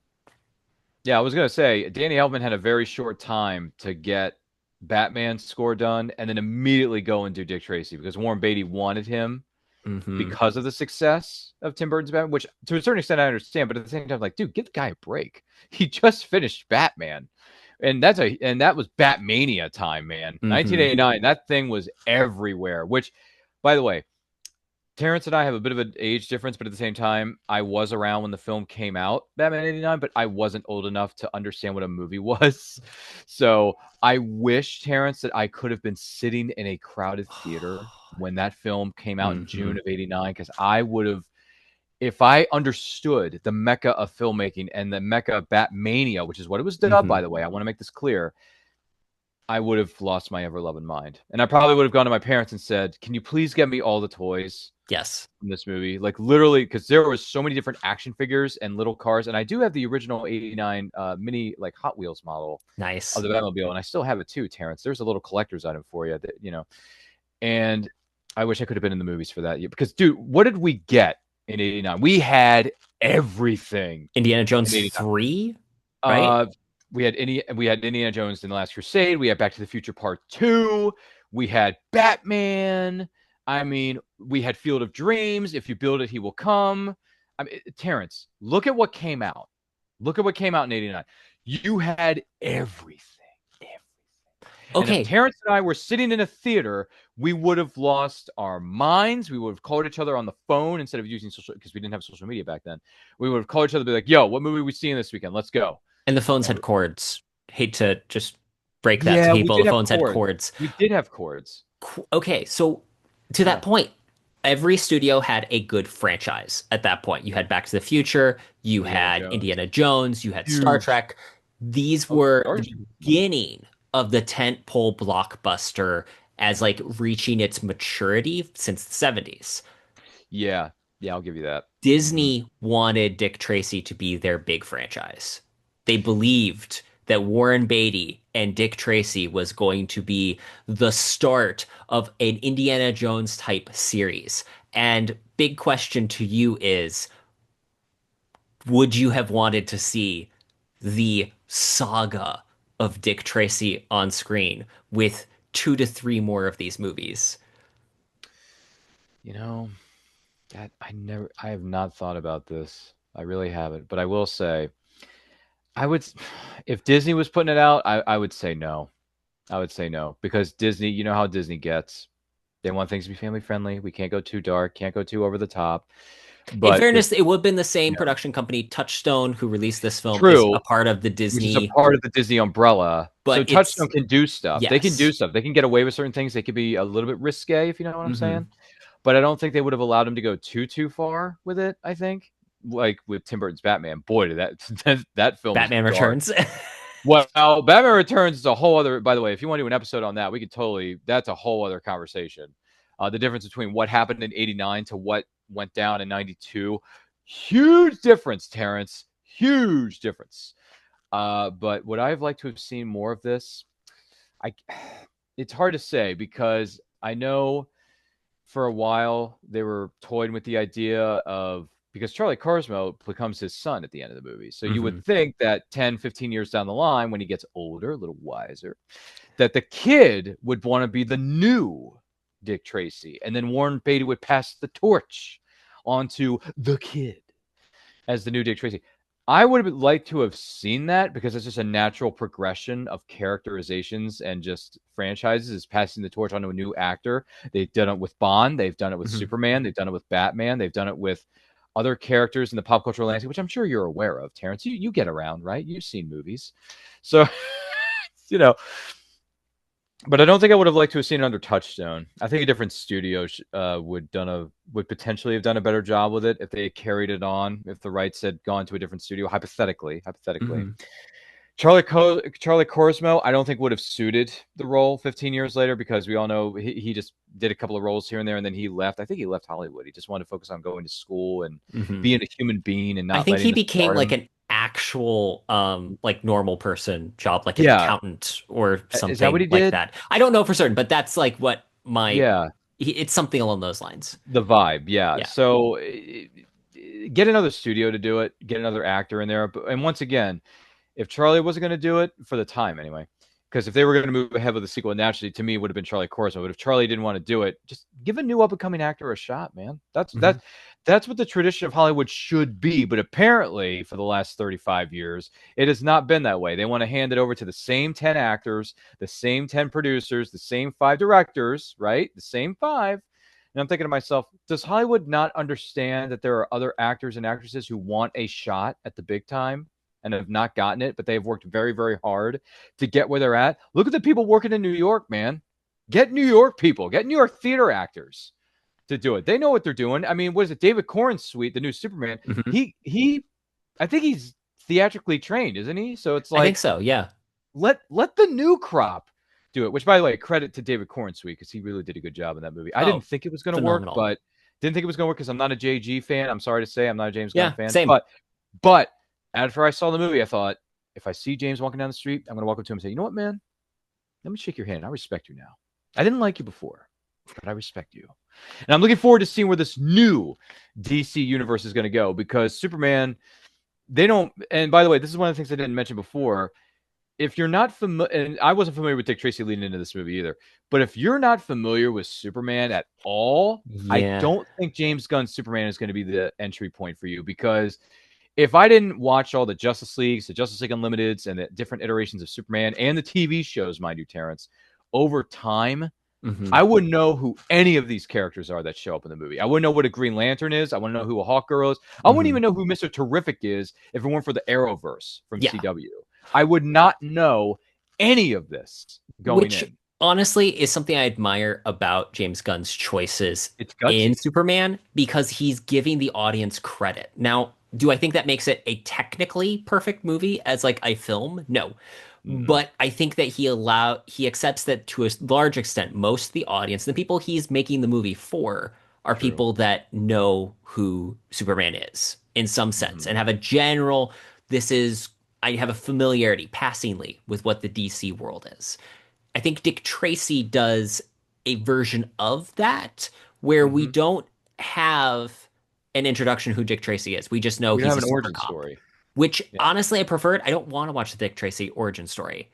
Yeah, I was gonna say Danny Elfman had a very short time to get Batman's score done, and then immediately go and do Dick Tracy because Warren Beatty wanted him mhm, because of the success of Tim Burton's Batman, which to a certain extent I understand, but at the same time, like, dude, give the guy a break. He just finished Batman, and that was Batmania time, man. mhm. 1989, that thing was everywhere. Which, by the way, Terrence and I have a bit of an age difference, but at the same time, I was around when the film came out, Batman 89, but I wasn't old enough to understand what a movie was. So I wish, Terrence, that I could have been sitting in a crowded theater when that film came out in June Mhm, of 89, because I would have, if I understood the mecca of filmmaking and the mecca of Batmania, which is what it was dubbed, by mhm. the way, I want to make this clear, I would have lost my ever loving mind. And I probably would have gone to my parents and said, "Can you please get me all the toys Yes. in this movie?" Like literally, because there was so many different action figures and little cars, and I do have the original '89 mini like Hot Wheels model of Nice. the Batmobile, and I still have it too, Terrence. There's a little collector's item for you that and I wish I could have been in the movies for that year because, dude, what did we get in '89? We had everything Indiana in Jones '89. 3, right? Uh, we had Indiana Jones in the Last Crusade. We had Back to the Future Part 2. We had Batman. I mean, we had Field of Dreams. If you build it, he will come. I mean, Terrence, look at what came out. Look at what came out in '89. You had everything. And if Okay. Terrence and I were sitting in a theater, we would have lost our minds. We would have called each other on the phone instead of using social, because we didn't have social media back then. We would have called each other and be like, "Yo, what movie are we seeing this weekend? Let's go." And the phones And had cords. Hate to just break that to yeah, we people. did The have phones had cords. cords. We did have cords. Okay, so to that Yeah. point, every studio had a good franchise at that point. You had Back to the Future, you Indiana had Jones. Indiana Jones, you had Star Huge. Trek. These Oh, were Star the Trek. beginning of the tentpole blockbuster as like reaching its maturity since the 70s. Yeah. Yeah, I'll give you that. Hmm. Disney wanted Dick Tracy to be their big franchise. They believed that Warren Beatty and Dick Tracy was going to be the start of an Indiana Jones type series. And big question to you is, would you have wanted to see the saga of Dick Tracy on screen with 2 to 3 more of these movies? You know, that I have not thought about this. I really haven't. But I will say, I would, if Disney was putting it out, I would say no. I would say no because Disney, you know how Disney gets. They want things to be family friendly. We can't go too dark, can't go too over the top. In But if, fairness, it would have been the same yeah, production company. Touchstone, who released this film, is true, a part of the which is a Disney, part of the Disney umbrella. but So Touchstone it's, can do stuff. They can do yes. stuff. They can get away with certain things. They could be a little bit risque, if you know what I'm Hmm. saying. But I don't think they would have allowed him to go too far with it. I think, like with Tim Burton's Batman, boy, did that film is Batman dark. Returns. Well, Batman Returns is a whole other. By the way, if you want to do an episode on that, we could totally. That's a whole other conversation. The difference between what happened in '89 to what went down in '92, huge difference, Terrence. Huge difference. But would I have liked to have seen more of this? I. It's hard to say because I know for a while they were toying with the idea of because Charlie Cosmo becomes his son at the end of the movie. So you would Hmm. think that 10, 15 years down the line, when he gets older, a little wiser, that the kid would want to be the new Dick Tracy. And then Warren Beatty would pass the torch onto the kid as the new Dick Tracy. I would have liked to have seen that because it's just a natural progression of characterizations and just franchises is passing the torch onto a new actor. They've done it with Bond, they've done it with Hmm. Superman, they've done it with Batman, they've done it with other characters in the pop cultural landscape, which I'm sure you're aware of, Terrence. You get around, right? You've seen movies. So, you know, but I don't think I would have liked to have seen it under Touchstone. I think a different studio would potentially have done a better job with it if they had carried it on. If the rights had gone to a different studio, hypothetically, Hmm. Charlie Corsmo, I don't think would have suited the role 15 years later because we all know he just did a couple of roles here and there and then he left. I think he left Hollywood. He just wanted to focus on going to school and Hmm. being a human being and I not think letting he the became like stardom. an actual like normal person job, like an Yeah, accountant or is that what something he like did? that. I don't know for certain, but that's like what Yeah, it's something along those lines. the vibe. Yeah. Yeah. So get another studio to do it, get another actor in there. And once again, if Charlie wasn't going to do it for the time anyway, because if they were going to move ahead with the sequel, naturally to me it would have been Charlie Corso. But if Charlie didn't want to do it, just give a new up and coming actor a shot, man. Hmm. That's what the tradition of Hollywood should be. But apparently, for the last 35 years, it has not been that way. They want to hand it over to the same 10 actors, the same 10 producers, the same 5 directors, right? The same 5. And I'm thinking to myself, does Hollywood not understand that there are other actors and actresses who want a shot at the big time and have not gotten it, but they've worked very, very hard to get where they're at? Look at the people working in New York, man. Get New York people, get New York theater actors to do it. They know what they're doing. I mean, what is it? David Corn's suite, the new Superman. Hmm. I think he's theatrically trained, isn't he? So it's I think like so. Yeah. let the new crop do it. Which, by the way, credit to David Corn Sweet because he really did a good job in that movie. I didn't Oh, think it was going to work, phenomenal. but didn't think it was going to work because I'm not a JG fan. I'm sorry to say, I'm not a James Gunn Yeah. fan. Same. But after I saw the movie, I thought if I see James walking down the street, I'm going to walk up to him and say, you know what, man? Let me shake your hand. I respect you now. I didn't like you before, but I respect you. And I'm looking forward to seeing where this new DC universe is going to go because Superman, they don't. And by the way, this is one of the things I didn't mention before if you're not familiar, and I wasn't familiar with Dick Tracy leading into this movie either, but if you're not familiar with Superman at all, I Yeah. don't think James Gunn's Superman is going to be the entry point for you because if I didn't watch all the Justice Leagues, the Justice League Unlimiteds, and the different iterations of Superman and the TV shows, mind you, Terrence, over time, Hmm. I wouldn't know who any of these characters are that show up in the movie. I wouldn't know what a Green Lantern is. I wouldn't know who a Hawk Girl is. I wouldn't Hmm. even know who Mr. Terrific is if it weren't for the Arrowverse from Yeah. CW. I would not know any of this going Which in. honestly is something I admire about James Gunn's choices It's in gutsy. Superman because he's giving the audience credit. Now, do I think that makes it a technically perfect movie as like a film? No. Hmm. But I think that he accepts that to a large extent, most of the audience, the people he's making the movie for, are True. people that know who Superman is in some sense Hmm. and have a general, this is, I have a familiarity passingly with what the DC world is. I think Dick Tracy does a version of that where we Hmm. don't have an introduction who Dick Tracy is. We just know We don't he's have a an super origin cop, story. which Yeah. honestly I preferred. I don't want to watch the Dick Tracy origin story.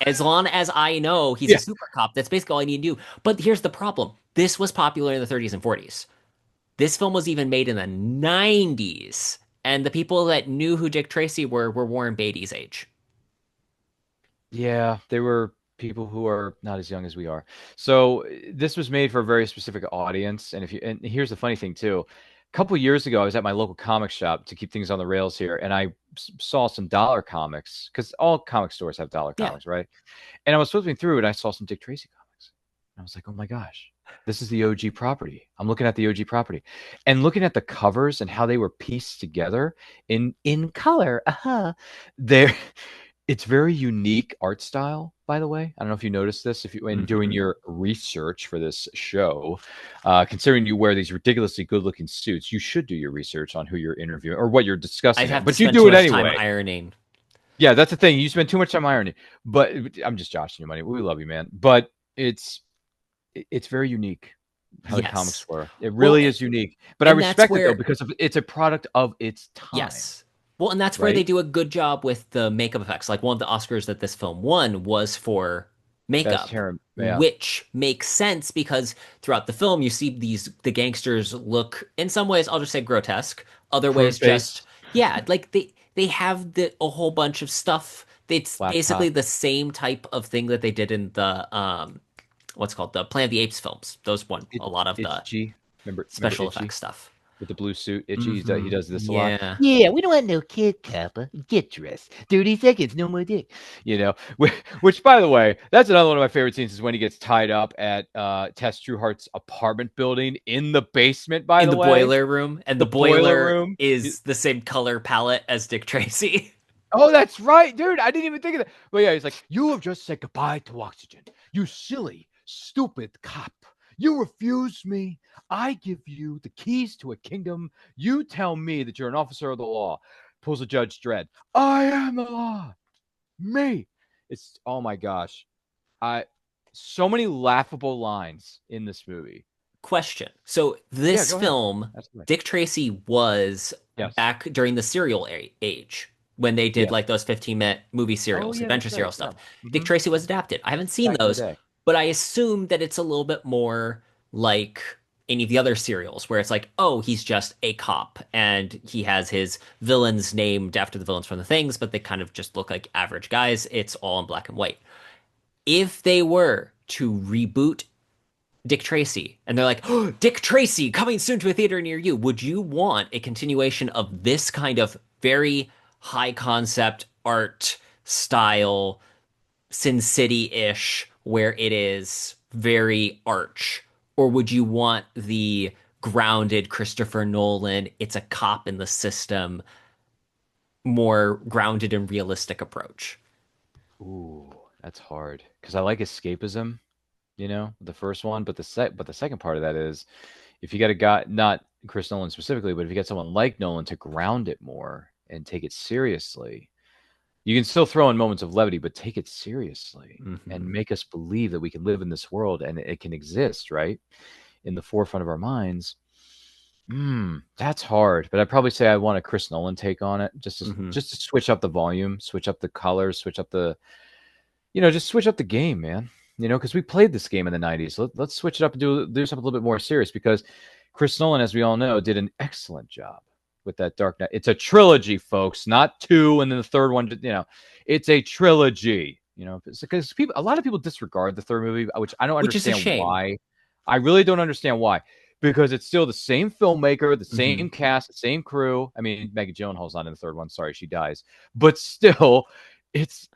As long as I know he's a Yeah. super cop, that's basically all I need to do. But here's the problem. This was popular in the 30s and 40s. This film was even made in the 90s. And the people that knew who Dick Tracy were Warren Beatty's age. Yeah, they were people who are not as young as we are. So this was made for a very specific audience. And if you and here's the funny thing too. A couple years ago, I was at my local comic shop to keep things on the rails here, and I saw some dollar comics because all comic stores have dollar Yeah. comics, right? And I was flipping through and I saw some Dick Tracy comics. And I was like, oh my gosh, this is the OG property. I'm looking at the OG property and looking at the covers and how they were pieced together in color. They're it's very unique art style, by the way. I don't know if you noticed this if you when doing Hmm. your research for this show. Considering you wear these ridiculously good-looking suits, you should do your research on who you're interviewing or what you're I'd discussing have them. to But you spend do too it much time anyway. ironing. Yeah, that's the thing. You spend too much time ironing. But I'm just joshing you, money. We love you, man. But it's very unique how the comics Yes. were. It Well, really is unique. But I and that's respect it though where, because it's a product of its time, yes. Well, and that's where they right? do a good job with the makeup effects. Like one of the Oscars that this film won was for Best makeup, harem, yeah. which makes sense because throughout the film you see the gangsters look in some ways I'll just say grotesque, other Prune ways just face, yeah, like they have a whole bunch of stuff. It's flat basically top. the same type of thing that they did in the what's called the Planet of the Apes films. Those won a lot of the Itchy. Remember special Itchy effects stuff. with the blue suit? Itchy. He Hmm. does this a lot. Yeah. Yeah, we don't want no kid copper. Get dressed. 30 seconds, no more dick. You know, which by the way, that's another one of my favorite scenes is when he gets tied up at Tess Trueheart's apartment building in the basement. By In the the way, boiler room, and the the boiler boiler room. is the same color palette as Dick Tracy. Oh, that's right, dude. I didn't even think of that. But yeah, he's like, you have just said goodbye to oxygen. You silly, stupid cop. You refuse me. I give you the keys to a kingdom. You tell me that you're an officer of the law. Pulls a Judge Dredd. I am the law. Me. It's oh my gosh. I so many laughable lines in this movie. Question. So Yeah, this go ahead. film, That's right. Dick Tracy was Yes. back during the serial age when they did like Yes. those 15-minute movie Oh serials, yeah, adventure that's right. serial Yeah. stuff. Dick Hmm. Tracy was adapted. I haven't seen Back in the those, day. but I assume that it's a little bit more like any of the other serials where it's like, oh, he's just a cop and he has his villains named after the villains from the things, but they kind of just look like average guys. It's all in black and white. If they were to reboot Dick Tracy, and they're like, oh, Dick Tracy coming soon to a theater near you. Would you want a continuation of this kind of very high concept art style, Sin City ish, where it is very arch? Or would you want the grounded Christopher Nolan, it's a cop in the system, more grounded and realistic approach? Ooh, that's hard because I like escapism, the first one, but the second part of that is if you got a guy, not Chris Nolan specifically, but if you get someone like Nolan to ground it more and take it seriously, you can still throw in moments of levity, but take it seriously and Hmm. make us believe that we can live in this world and it can exist, right? In the forefront of our minds. That's hard, but I'd probably say I want a Chris Nolan take on it, just to Hmm. just to switch up the volume, switch up the colors, switch up the just switch up the game, man. Because we played this game in the '90s. Let's switch it up and do something a little bit more serious. Because Chris Nolan, as we all know, did an excellent job with that Dark Knight. It's a trilogy, folks, not two, and then the third one. It's a trilogy. Because a lot of people disregard the third movie, which I don't Which is a understand shame. why. I really don't understand why. Because it's still the same filmmaker, the Hmm. same cast, the same crew. I mean, Maggie Gyllenhaal's not in the third one. Sorry, she dies. But still, it's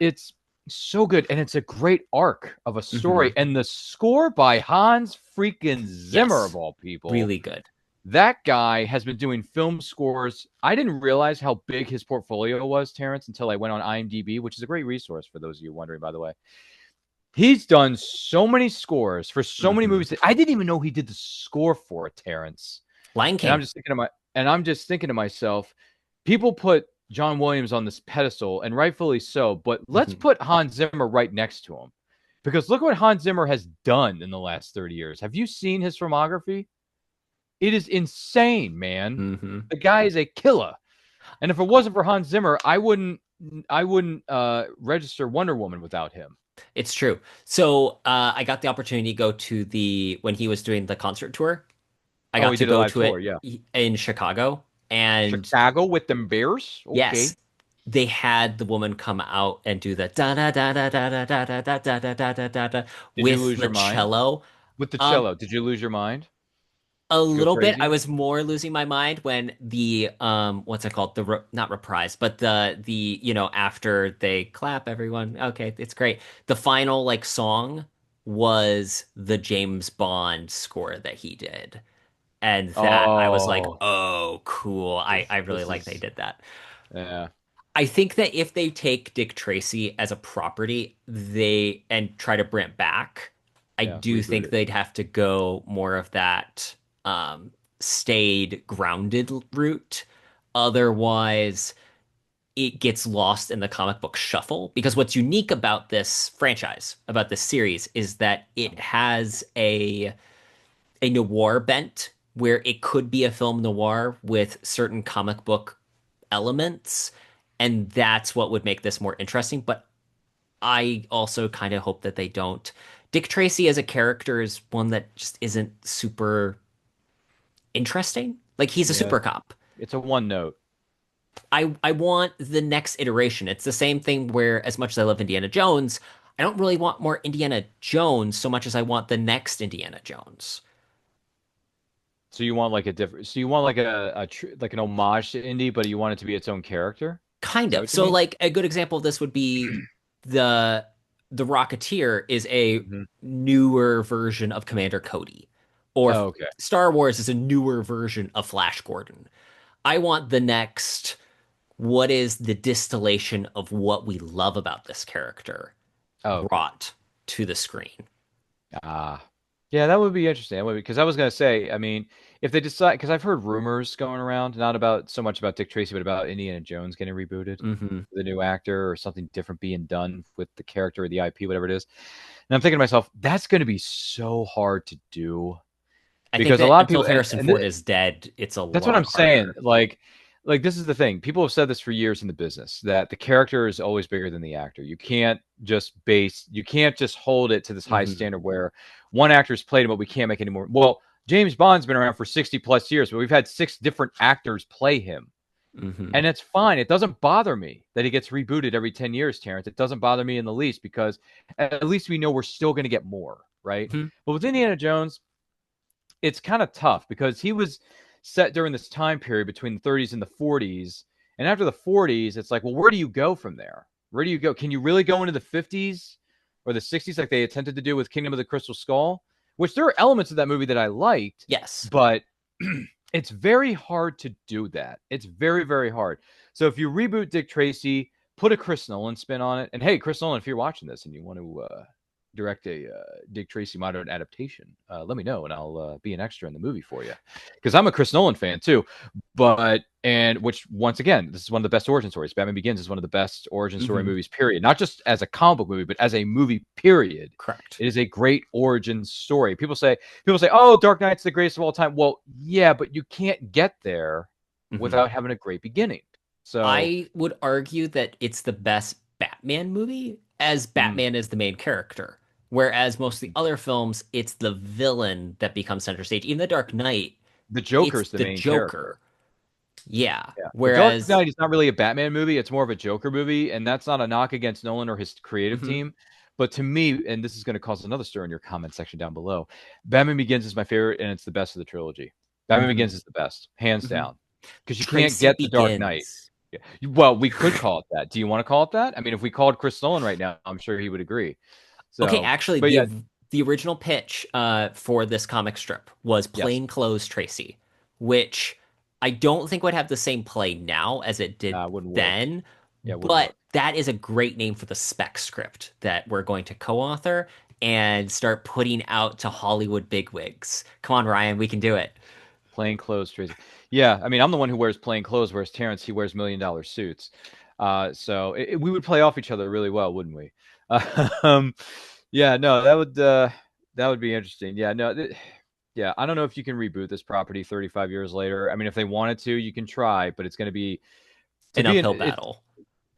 So good, and it's a great arc of a story. Hmm. And the score by Hans freaking Zimmer, of Yes, all people. really good. That guy has been doing film scores. I didn't realize how big his portfolio was, Terrence, until I went on IMDb, which is a great resource for those of you wondering, by the way. He's done so many scores for so many Hmm. movies that I didn't even know he did the score for it, Terrence. Lion And King. I'm just thinking to myself, people put John Williams on this pedestal, and rightfully so, but let's Hmm. put Hans Zimmer right next to him. Because look what Hans Zimmer has done in the last 30 years. Have you seen his filmography? It is insane, man. Hmm. The guy is a killer. And if it wasn't for Hans Zimmer, I wouldn't register Wonder Woman without him. It's true. So I got the opportunity to go to the when he was doing the concert tour. I Oh, got he to did a go live to tour, it yeah. in Chicago, and Chicago with them Bears? yes, Okay. they had the woman come out and do the da da da da da da da da da da da da da da da Did you with lose the your mind? cello. With the Um, cello, did you lose your mind? a Go little bit. I crazy? was more losing my mind when the what's it called? Not reprise, but the after they clap, everyone. Okay, it's great. The final like song was the James Bond score that he did. And that I was like, Oh, oh, cool. I really this like they is did that. yeah, I think that if they take Dick Tracy as a property, they and try to bring it back, I yeah, do reboot think it. they'd have to go more of that stayed grounded route. Otherwise, it gets lost in the comic book shuffle. Because what's unique about this franchise, about this series, is that it has a noir bent where it could be a film noir with certain comic book elements, and that's what would make this more interesting. But I also kind of hope that they don't. Dick Tracy as a character is one that just isn't super interesting. Like he's a Yeah, super cop. it's a one note. I want the next iteration. It's the same thing where as much as I love Indiana Jones, I don't really want more Indiana Jones so much as I want the next Indiana Jones. So you want like a different. So you want like like an homage to Indy, but you want it to be its own character. Is Kind that of. what you So mean? like a good example of this would be the the Rocketeer is a Hmm. newer version of Commander Cody, or Oh, okay. Star Wars is a newer version of Flash Gordon. I want the next, what is the distillation of what we love about this character Oh, okay. brought to the screen? Ah, yeah, that would be interesting. That would because I was gonna say, I mean, if they decide, because I've heard rumors going around, not about so much about Dick Tracy, but about Indiana Jones getting rebooted, Hmm. the new actor or something different being done with the character or the IP, whatever it is. And I'm thinking to myself, that's gonna be so hard to do I think because a that lot of until people, Harrison Ford is dead, it's a that's what lot I'm saying. harder. Like this is the thing. People have said this for years in the business that the character is always bigger than the actor. You can't just hold it to this high Hmm. standard where one actor's played him, but we can't make any more. Well, James Bond's been around for 60 plus years, but we've had six different actors play him. Hmm. And it's fine. It doesn't bother me that he gets rebooted every 10 years, Terrence. It doesn't bother me in the least because at least we know we're still going to get more, right? Hmm. But with Indiana Jones, it's kind of tough because he was set during this time period between the 30s and the 40s. And after the 40s, it's like, well, where do you go from there? Where do you go? Can you really go into the 50s or the 60s like they attempted to do with Kingdom of the Crystal Skull? Which there are elements of that movie that I liked, Yes. but it's very hard to do that. It's very, very hard. So if you reboot Dick Tracy, put a Chris Nolan spin on it. And hey, Chris Nolan, if you're watching this and you want to direct a Dick Tracy modern adaptation, let me know and I'll be an extra in the movie for you. Because I'm a Chris Nolan fan too. But, and which, once again, this is one of the best origin stories. Batman Begins is one of the best origin story Hmm. movies, period. Not just as a comic book movie, but as a movie, period. Correct. It is a great origin story. People say, oh, Dark Knight's the greatest of all time. Well, yeah, but you can't get there Hmm. without having a great beginning. So, I would argue that it's the best Batman movie as mm, Batman is the main character. Whereas most of the other films, it's the villain that becomes center stage. Even The Dark Knight, the it's Joker's the the main character. Joker. Yeah. Yeah. The Dark Whereas, Knight is not really a Batman movie. It's more of a Joker movie. And that's not a knock against Nolan or his creative mhm, team. But to me, and this is going to cause another stir in your comment section down below, Batman Begins is my favorite, and it's the best of the trilogy. Batman mhm, Begins is the best, hands mhm. down. Because you can't Tracy get the Dark Knight. Begins. Yeah. Well, we could call it that. Do you want to call it that? I mean, if we called Chris Nolan right now, I'm sure he would agree. Okay, So, actually, but yeah, the original pitch for this comic strip was yes, Plain Clothes Tracy, which I don't think would have the same play now as it did it wouldn't work. then, Yeah, it wouldn't but work. that is a great name for the spec script that we're going to co-author and start putting out to Hollywood bigwigs. Come on, Ryan, we can do it. Plain clothes, Tracy. Yeah, I mean, I'm the one who wears plain clothes, whereas Terrence, he wears $1 million suits. So we would play off each other really well, wouldn't we? Um, yeah, no, that would be interesting. Yeah, no, yeah, I don't know if you can reboot this property 35 years later. I mean, if they wanted to, you can try, but it's going to be to An be an uphill it's. battle.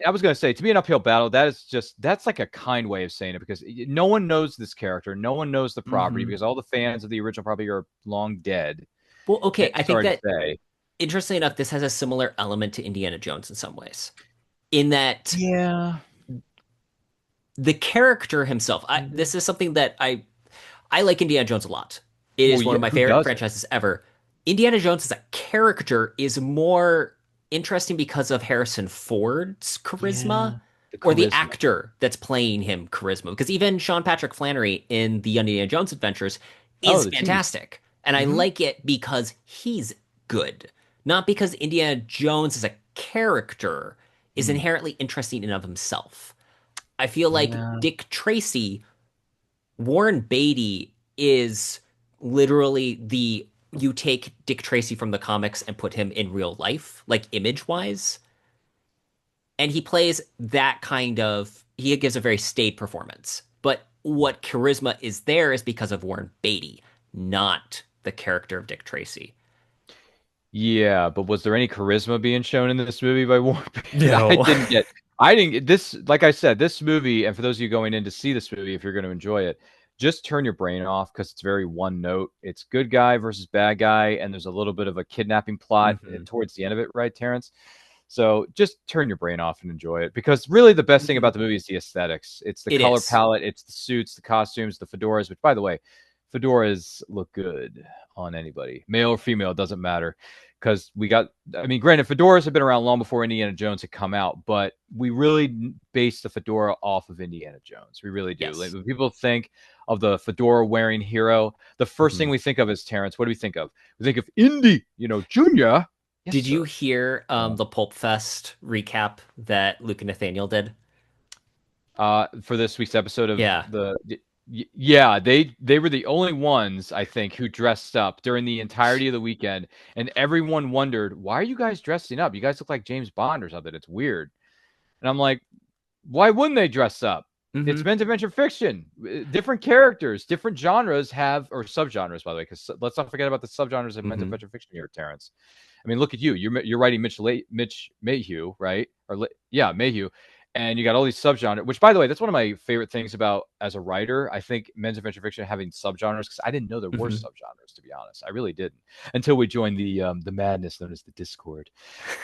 I was going to say to be an uphill battle. That's like a kind way of saying it because no one knows this character, no one knows the property Hmm. because all the fans of the original property are long dead. Well, okay, I think Sorry to that say. interestingly enough, this has a similar element to Indiana Jones in some ways. In that Yeah. the character himself, Mhm. this is something that I like Indiana Jones a lot. It Well, is one yeah, of my who favorite doesn't? franchises ever. Indiana Jones as a character is more interesting because of Harrison Ford's charisma Yeah, the or the charisma. actor that's playing him charisma. Because even Sean Patrick Flannery in the Indiana Jones Adventures Oh, is the TV. fantastic. And I Hmm. like it because he's good, not because Indiana Jones as a character is Mm. inherently interesting in of himself. I feel like Yeah. Dick Tracy, Warren Beatty is literally the you take Dick Tracy from the comics and put him in real life, like image wise, and he plays that kind of he gives a very staid performance. But what charisma is there is because of Warren Beatty, not the character of Dick Tracy. Yeah, but was there any charisma being shown in this movie by Warren Beatty? I No. didn't get. I didn't get this. Like I said, this movie, and for those of you going in to see this movie, if you're going to enjoy it, just turn your brain off because it's very one note. It's good guy versus bad guy, and there's a little bit of a kidnapping plot Hmm. towards the end of it, right, Terrence? So just turn your brain off and enjoy it because really the best thing Hmm. about the movie is the aesthetics. It's the It color is. palette, it's the suits, the costumes, the fedoras, which by the way, fedoras look good on anybody, male or female, it doesn't matter. Because we got, I mean, granted, fedoras have been around long before Indiana Jones had come out, but we really base the fedora off of Indiana Jones. We really do. Like, Yes. when people think of the fedora wearing hero, the first thing Hmm. we think of is Terrence. What do we think of? We think of Indy, Junior. Yes, Did you sir. hear the Pulp Fest recap that Luke and Nathaniel did? For this week's episode of Yeah. yeah, they were the only ones I think who dressed up during the entirety of the weekend, and everyone wondered why are you guys dressing up? You guys look like James Bond or something. It's weird. And I'm like, why wouldn't they dress up? It's Hmm. men's adventure fiction. Different characters, different genres have, or subgenres, by the way, because let's not forget about the subgenres of men's Hmm. adventure fiction here, Terrence. I mean, look at you. You're writing Mitch Mayhew, right? Yeah, Mayhew, and you got all these subgenres. Which, by the way, that's one of my favorite things about as a writer. I think men's adventure fiction having subgenres because I didn't know there were Hmm. subgenres. To be honest, I really didn't until we joined the madness known as the Discord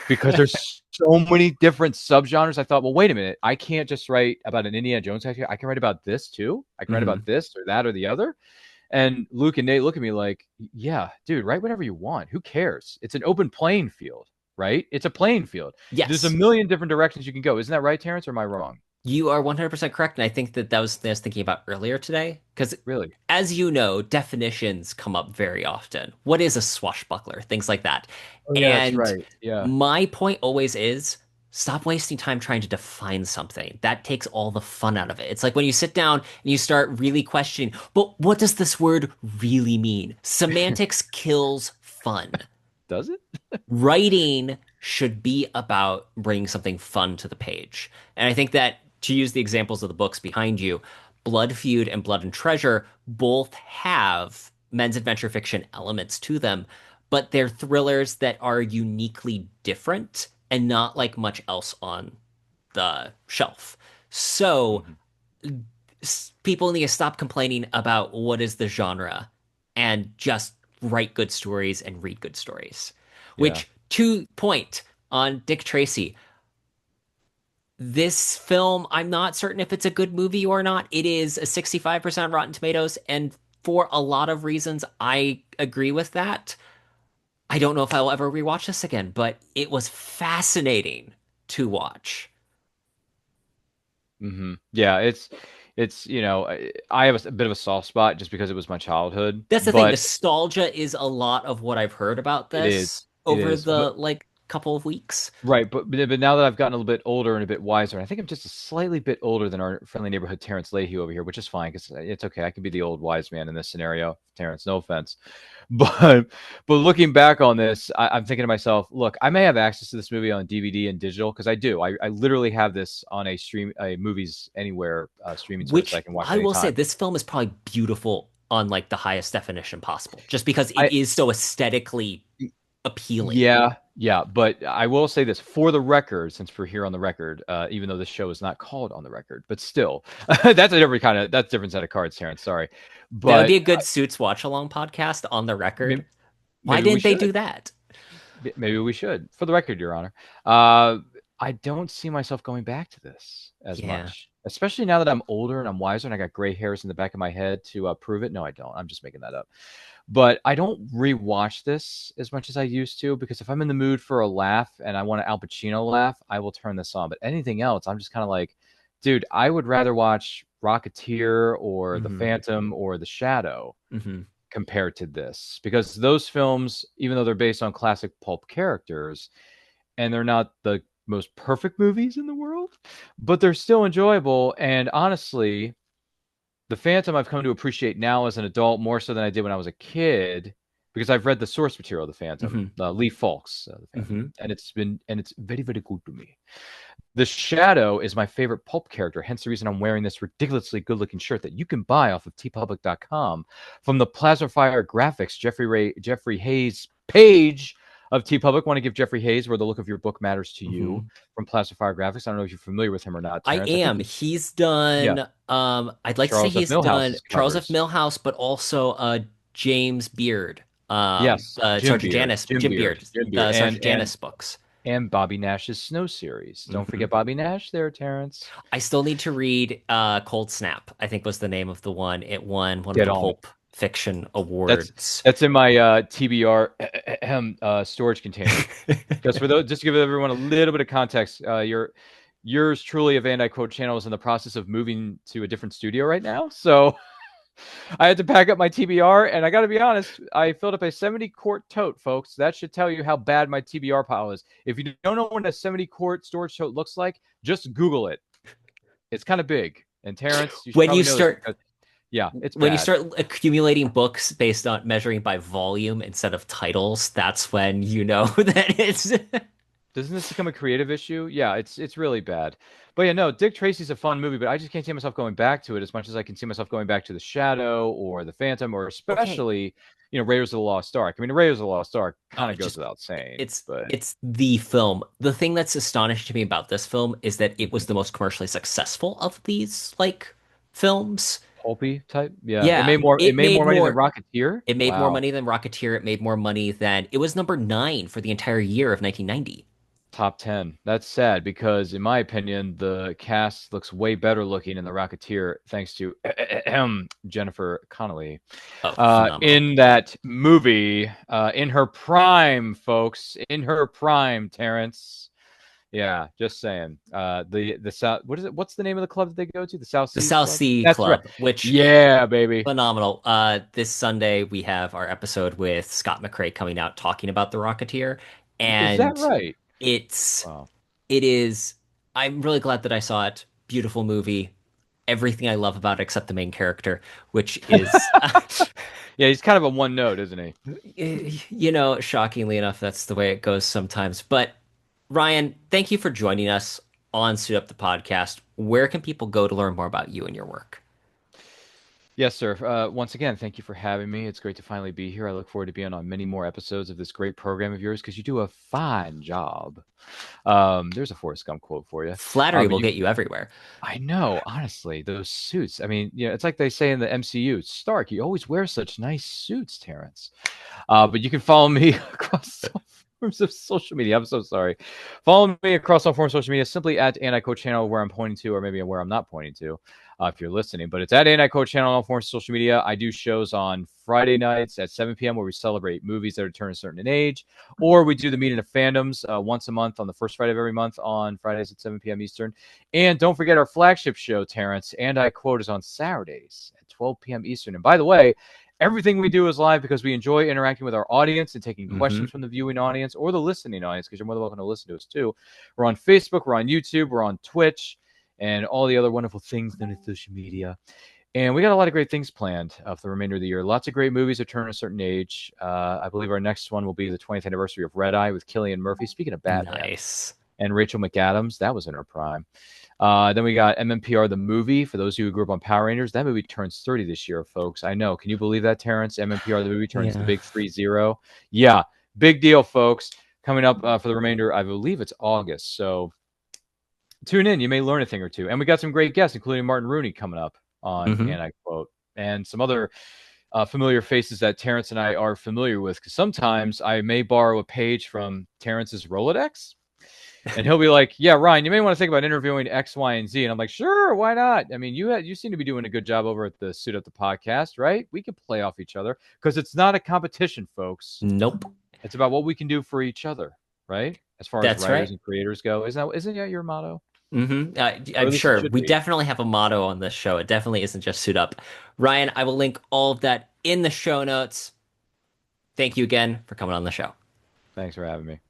because there's so many different subgenres. I thought, well, wait a minute, I can't just write about an Indiana Jones character. I can write about this too. I can write Hmm. about this or that or the other. And Luke and Nate look at me like, yeah, dude, write whatever you want. Who cares? It's an open playing field, right? It's a playing field. There's a Yes, million different directions you can go. Isn't that right, Terrence, or am I wrong? you are 100% correct. And I think that that was what I was thinking about earlier today. Because Really? as you know, definitions come up very often. What is a swashbuckler? Things like that. Oh, yeah, that's And right. Yeah. my point always is stop wasting time trying to define something. That takes all the fun out of it. It's like when you sit down and you start really questioning, but what does this word really mean? Semantics kills fun. Does it? Writing should be about bringing something fun to the page. And I think that to use the examples of the books behind you, Blood Feud and Blood and Treasure both have men's adventure fiction elements to them, but they're thrillers that are uniquely different and not like much else on the shelf. So Mhm. people need to stop complaining about what is the genre and just write good stories and read good stories. Yeah. Which, to point on Dick Tracy, this film, I'm not certain if it's a good movie or not. It is a 65% Rotten Tomatoes, and for a lot of reasons, I agree with that. I don't know if I'll ever rewatch this again, but it was fascinating to watch. Yeah, it's I have a bit of a soft spot just because it was my childhood, That's the thing. but Nostalgia is a lot of what I've heard about it is this it over is. the like couple of weeks. Right, but now that I've gotten a little bit older and a bit wiser, and I think I'm just a slightly bit older than our friendly neighborhood Terrence Leahy over here, which is fine because it's okay. I can be the old wise man in this scenario, Terrence. No offense, but looking back on this, I'm thinking to myself, look, I may have access to this movie on DVD and digital because I do. I literally have this on a movies anywhere streaming service I Which can watch I will say, anytime. this film is probably beautiful on like the highest definition possible, just because it I is so aesthetically appealing. Yeah, but I will say this for the record, since we're here on the record, even though this show is not called on the record, but still, that's a different set of cards, Terrence. Sorry, That would be but a good Suits watch along podcast on the record. maybe, Why maybe we didn't they should. do that? Maybe we should. For the record, Your Honor, uh, I don't see myself going back to this as Yeah. much, especially now that I'm older and I'm wiser and I got gray hairs in the back of my head to prove it. No, I don't. I'm just making that up. But I don't rewatch this as much as I used to because if I'm in the mood for a laugh and I want an Al Pacino laugh, I will turn this on. But anything else, I'm just kind of like, dude, I would rather watch Rocketeer or The Hmm. Phantom or The Shadow Hmm. compared to this because those films, even though they're based on classic pulp characters and they're not the most perfect movies in the world, but they're still enjoyable. And honestly, the Phantom I've come to appreciate now as an adult more so than I did when I was a kid because I've read the source material of the Phantom, Hmm. Lee Falk's the Hmm. Phantom, and it's very very good to me. The Shadow is my favorite pulp character, hence the reason I'm wearing this ridiculously good-looking shirt that you can buy off of tpublic.com from the Plasmafire Graphics Jeffrey Hayes page of TeePublic. Want to give Jeffrey Hayes where the look of your book matters to you Hmm. from Plasmafire Graphics. I don't know if you're familiar with him or not, I Terrence. I think am. he, He's yeah, done I'd like to say Charles F. he's done Millhouse's Charles F. covers. Millhouse, but also S- James Beard. Yes, Sergeant Janice, Jim Beard, Jim Beard, the Sergeant Janice books. and Bobby Nash's Snow series. Don't Hmm. forget Bobby Nash there, Terrence. I still need to read Cold Snap, I think was the name of the one. It won one of Get the on it. Pulp Fiction That's awards. that's in my TBR storage container. Just to give everyone a little bit of context, yours truly, a Van Dyke Quote channel, is in the process of moving to a different studio right now. So I had to pack up my TBR, and I got to be honest, I filled up a 70-quart tote, folks. That should tell you how bad my TBR pile is. If you don't know what a 70-quart storage tote looks like, just Google it. It's kind of big. And Terrence, you should When you probably know this start because, yeah, it's when you bad. start accumulating books based on measuring by volume instead of titles, that's when you know that it's Doesn't this become a creative issue? Yeah, it's really bad. But yeah, no, Dick Tracy's a fun movie, but I just can't see myself going back to it as much as I can see myself going back to The Shadow or The Phantom or okay. especially, Raiders of the Lost Ark. I mean, Raiders of the Lost Ark kind of goes Just without saying, it's but it's the film. The thing that's astonishing to me about this film is that it was the most commercially successful of these like films. pulpy type. Yeah, Yeah, it made more money than Rocketeer. it made more Wow. money than Rocketeer. It made more money than it was number 9 for the entire year of 1990. Top 10. That's sad because, in my opinion, the cast looks way better looking in The Rocketeer thanks to Jennifer Connelly. Oh, phenomenal. In that movie, in her prime, folks, in her prime, Terrence. Yeah, just saying. The South. What is it? What's the name of the club that they go to? The South The Seas South Club. Sea That's right. Club, which Yeah, baby. phenomenal. This Sunday we have our episode with Scott McCrae coming out talking about the Rocketeer, Is that and right? it's Wow. it is. I'm really glad that I saw it. Beautiful movie. Everything I love about it except the main character, which is, Yeah, he's kind of a one note, isn't he? shockingly enough, that's the way it goes sometimes. But Ryan, thank you for joining us on Suit Up the Podcast. Where can people go to learn more about you and your work? Yes, sir. Once again, thank you for having me. It's great to finally be here. I look forward to being on many more episodes of this great program of yours because you do a fine job. There's a Forrest Gump quote for you. Flattery But will get you everywhere. I know, honestly, those suits. I mean, it's like they say in the MCU, Stark, you always wear such nice suits, Terrence. But you can follow me across forms of social media. I'm so sorry. Follow me across all forms of social media simply at Anti-Code Channel, where I'm pointing to, or maybe where I'm not pointing to, if you're listening. But it's at Anti-Code Channel on all forms of social media. I do shows on Friday nights at 7 p.m. where we celebrate movies that are turning a certain age, or we do the meeting of fandoms once a month on the first Friday of every month on Fridays at 7 p.m. Eastern. And don't forget our flagship show, Terrence, and I quote, is on Saturdays at 12 p.m. Eastern. And by the way, everything we do is live because we enjoy interacting with our audience and taking Mm-hmm. questions from the viewing audience or the listening audience, because you're more than welcome to listen to us too. We're on Facebook, we're on YouTube, we're on Twitch, and all the other wonderful things in social media. And we got a lot of great things planned for the remainder of the year. Lots of great movies that turn a certain age. I believe our next one will be the 20th anniversary of Red Eye with Cillian Murphy. Speaking of Batman, Nice. and Rachel McAdams, that was in her prime. Then we got MMPR the movie. For those of you who grew up on Power Rangers, that movie turns 30 this year, folks. I know. Can you believe that, Terrence? MMPR the movie turns the Yeah. big 3-0. Yeah, big deal, folks. Coming up for the remainder, I believe it's August. So tune in. You may learn a thing or two. And we got some great guests, including Martin Rooney coming up on Mm-hmm. And I Quote, and some other familiar faces that Terrence and I are familiar with. Because sometimes I may borrow a page from Terrence's Rolodex. And he'll be like, "Yeah, Ryan, you may want to think about interviewing X, Y, and Z." And I'm like, "Sure, why not? I mean, you seem to be doing a good job over at the Suit Up the Podcast, right? We can play off each other because it's not a competition, folks. Nope. It's about what we can do for each other, right? As far as That's writers right. and creators go, isn't that your motto? Or I'm at least it sure should we be." definitely have a motto on this show. It definitely isn't just suit up. Ryan, I will link all of that in the show notes. Thank you again for coming on the show. Thanks for having me.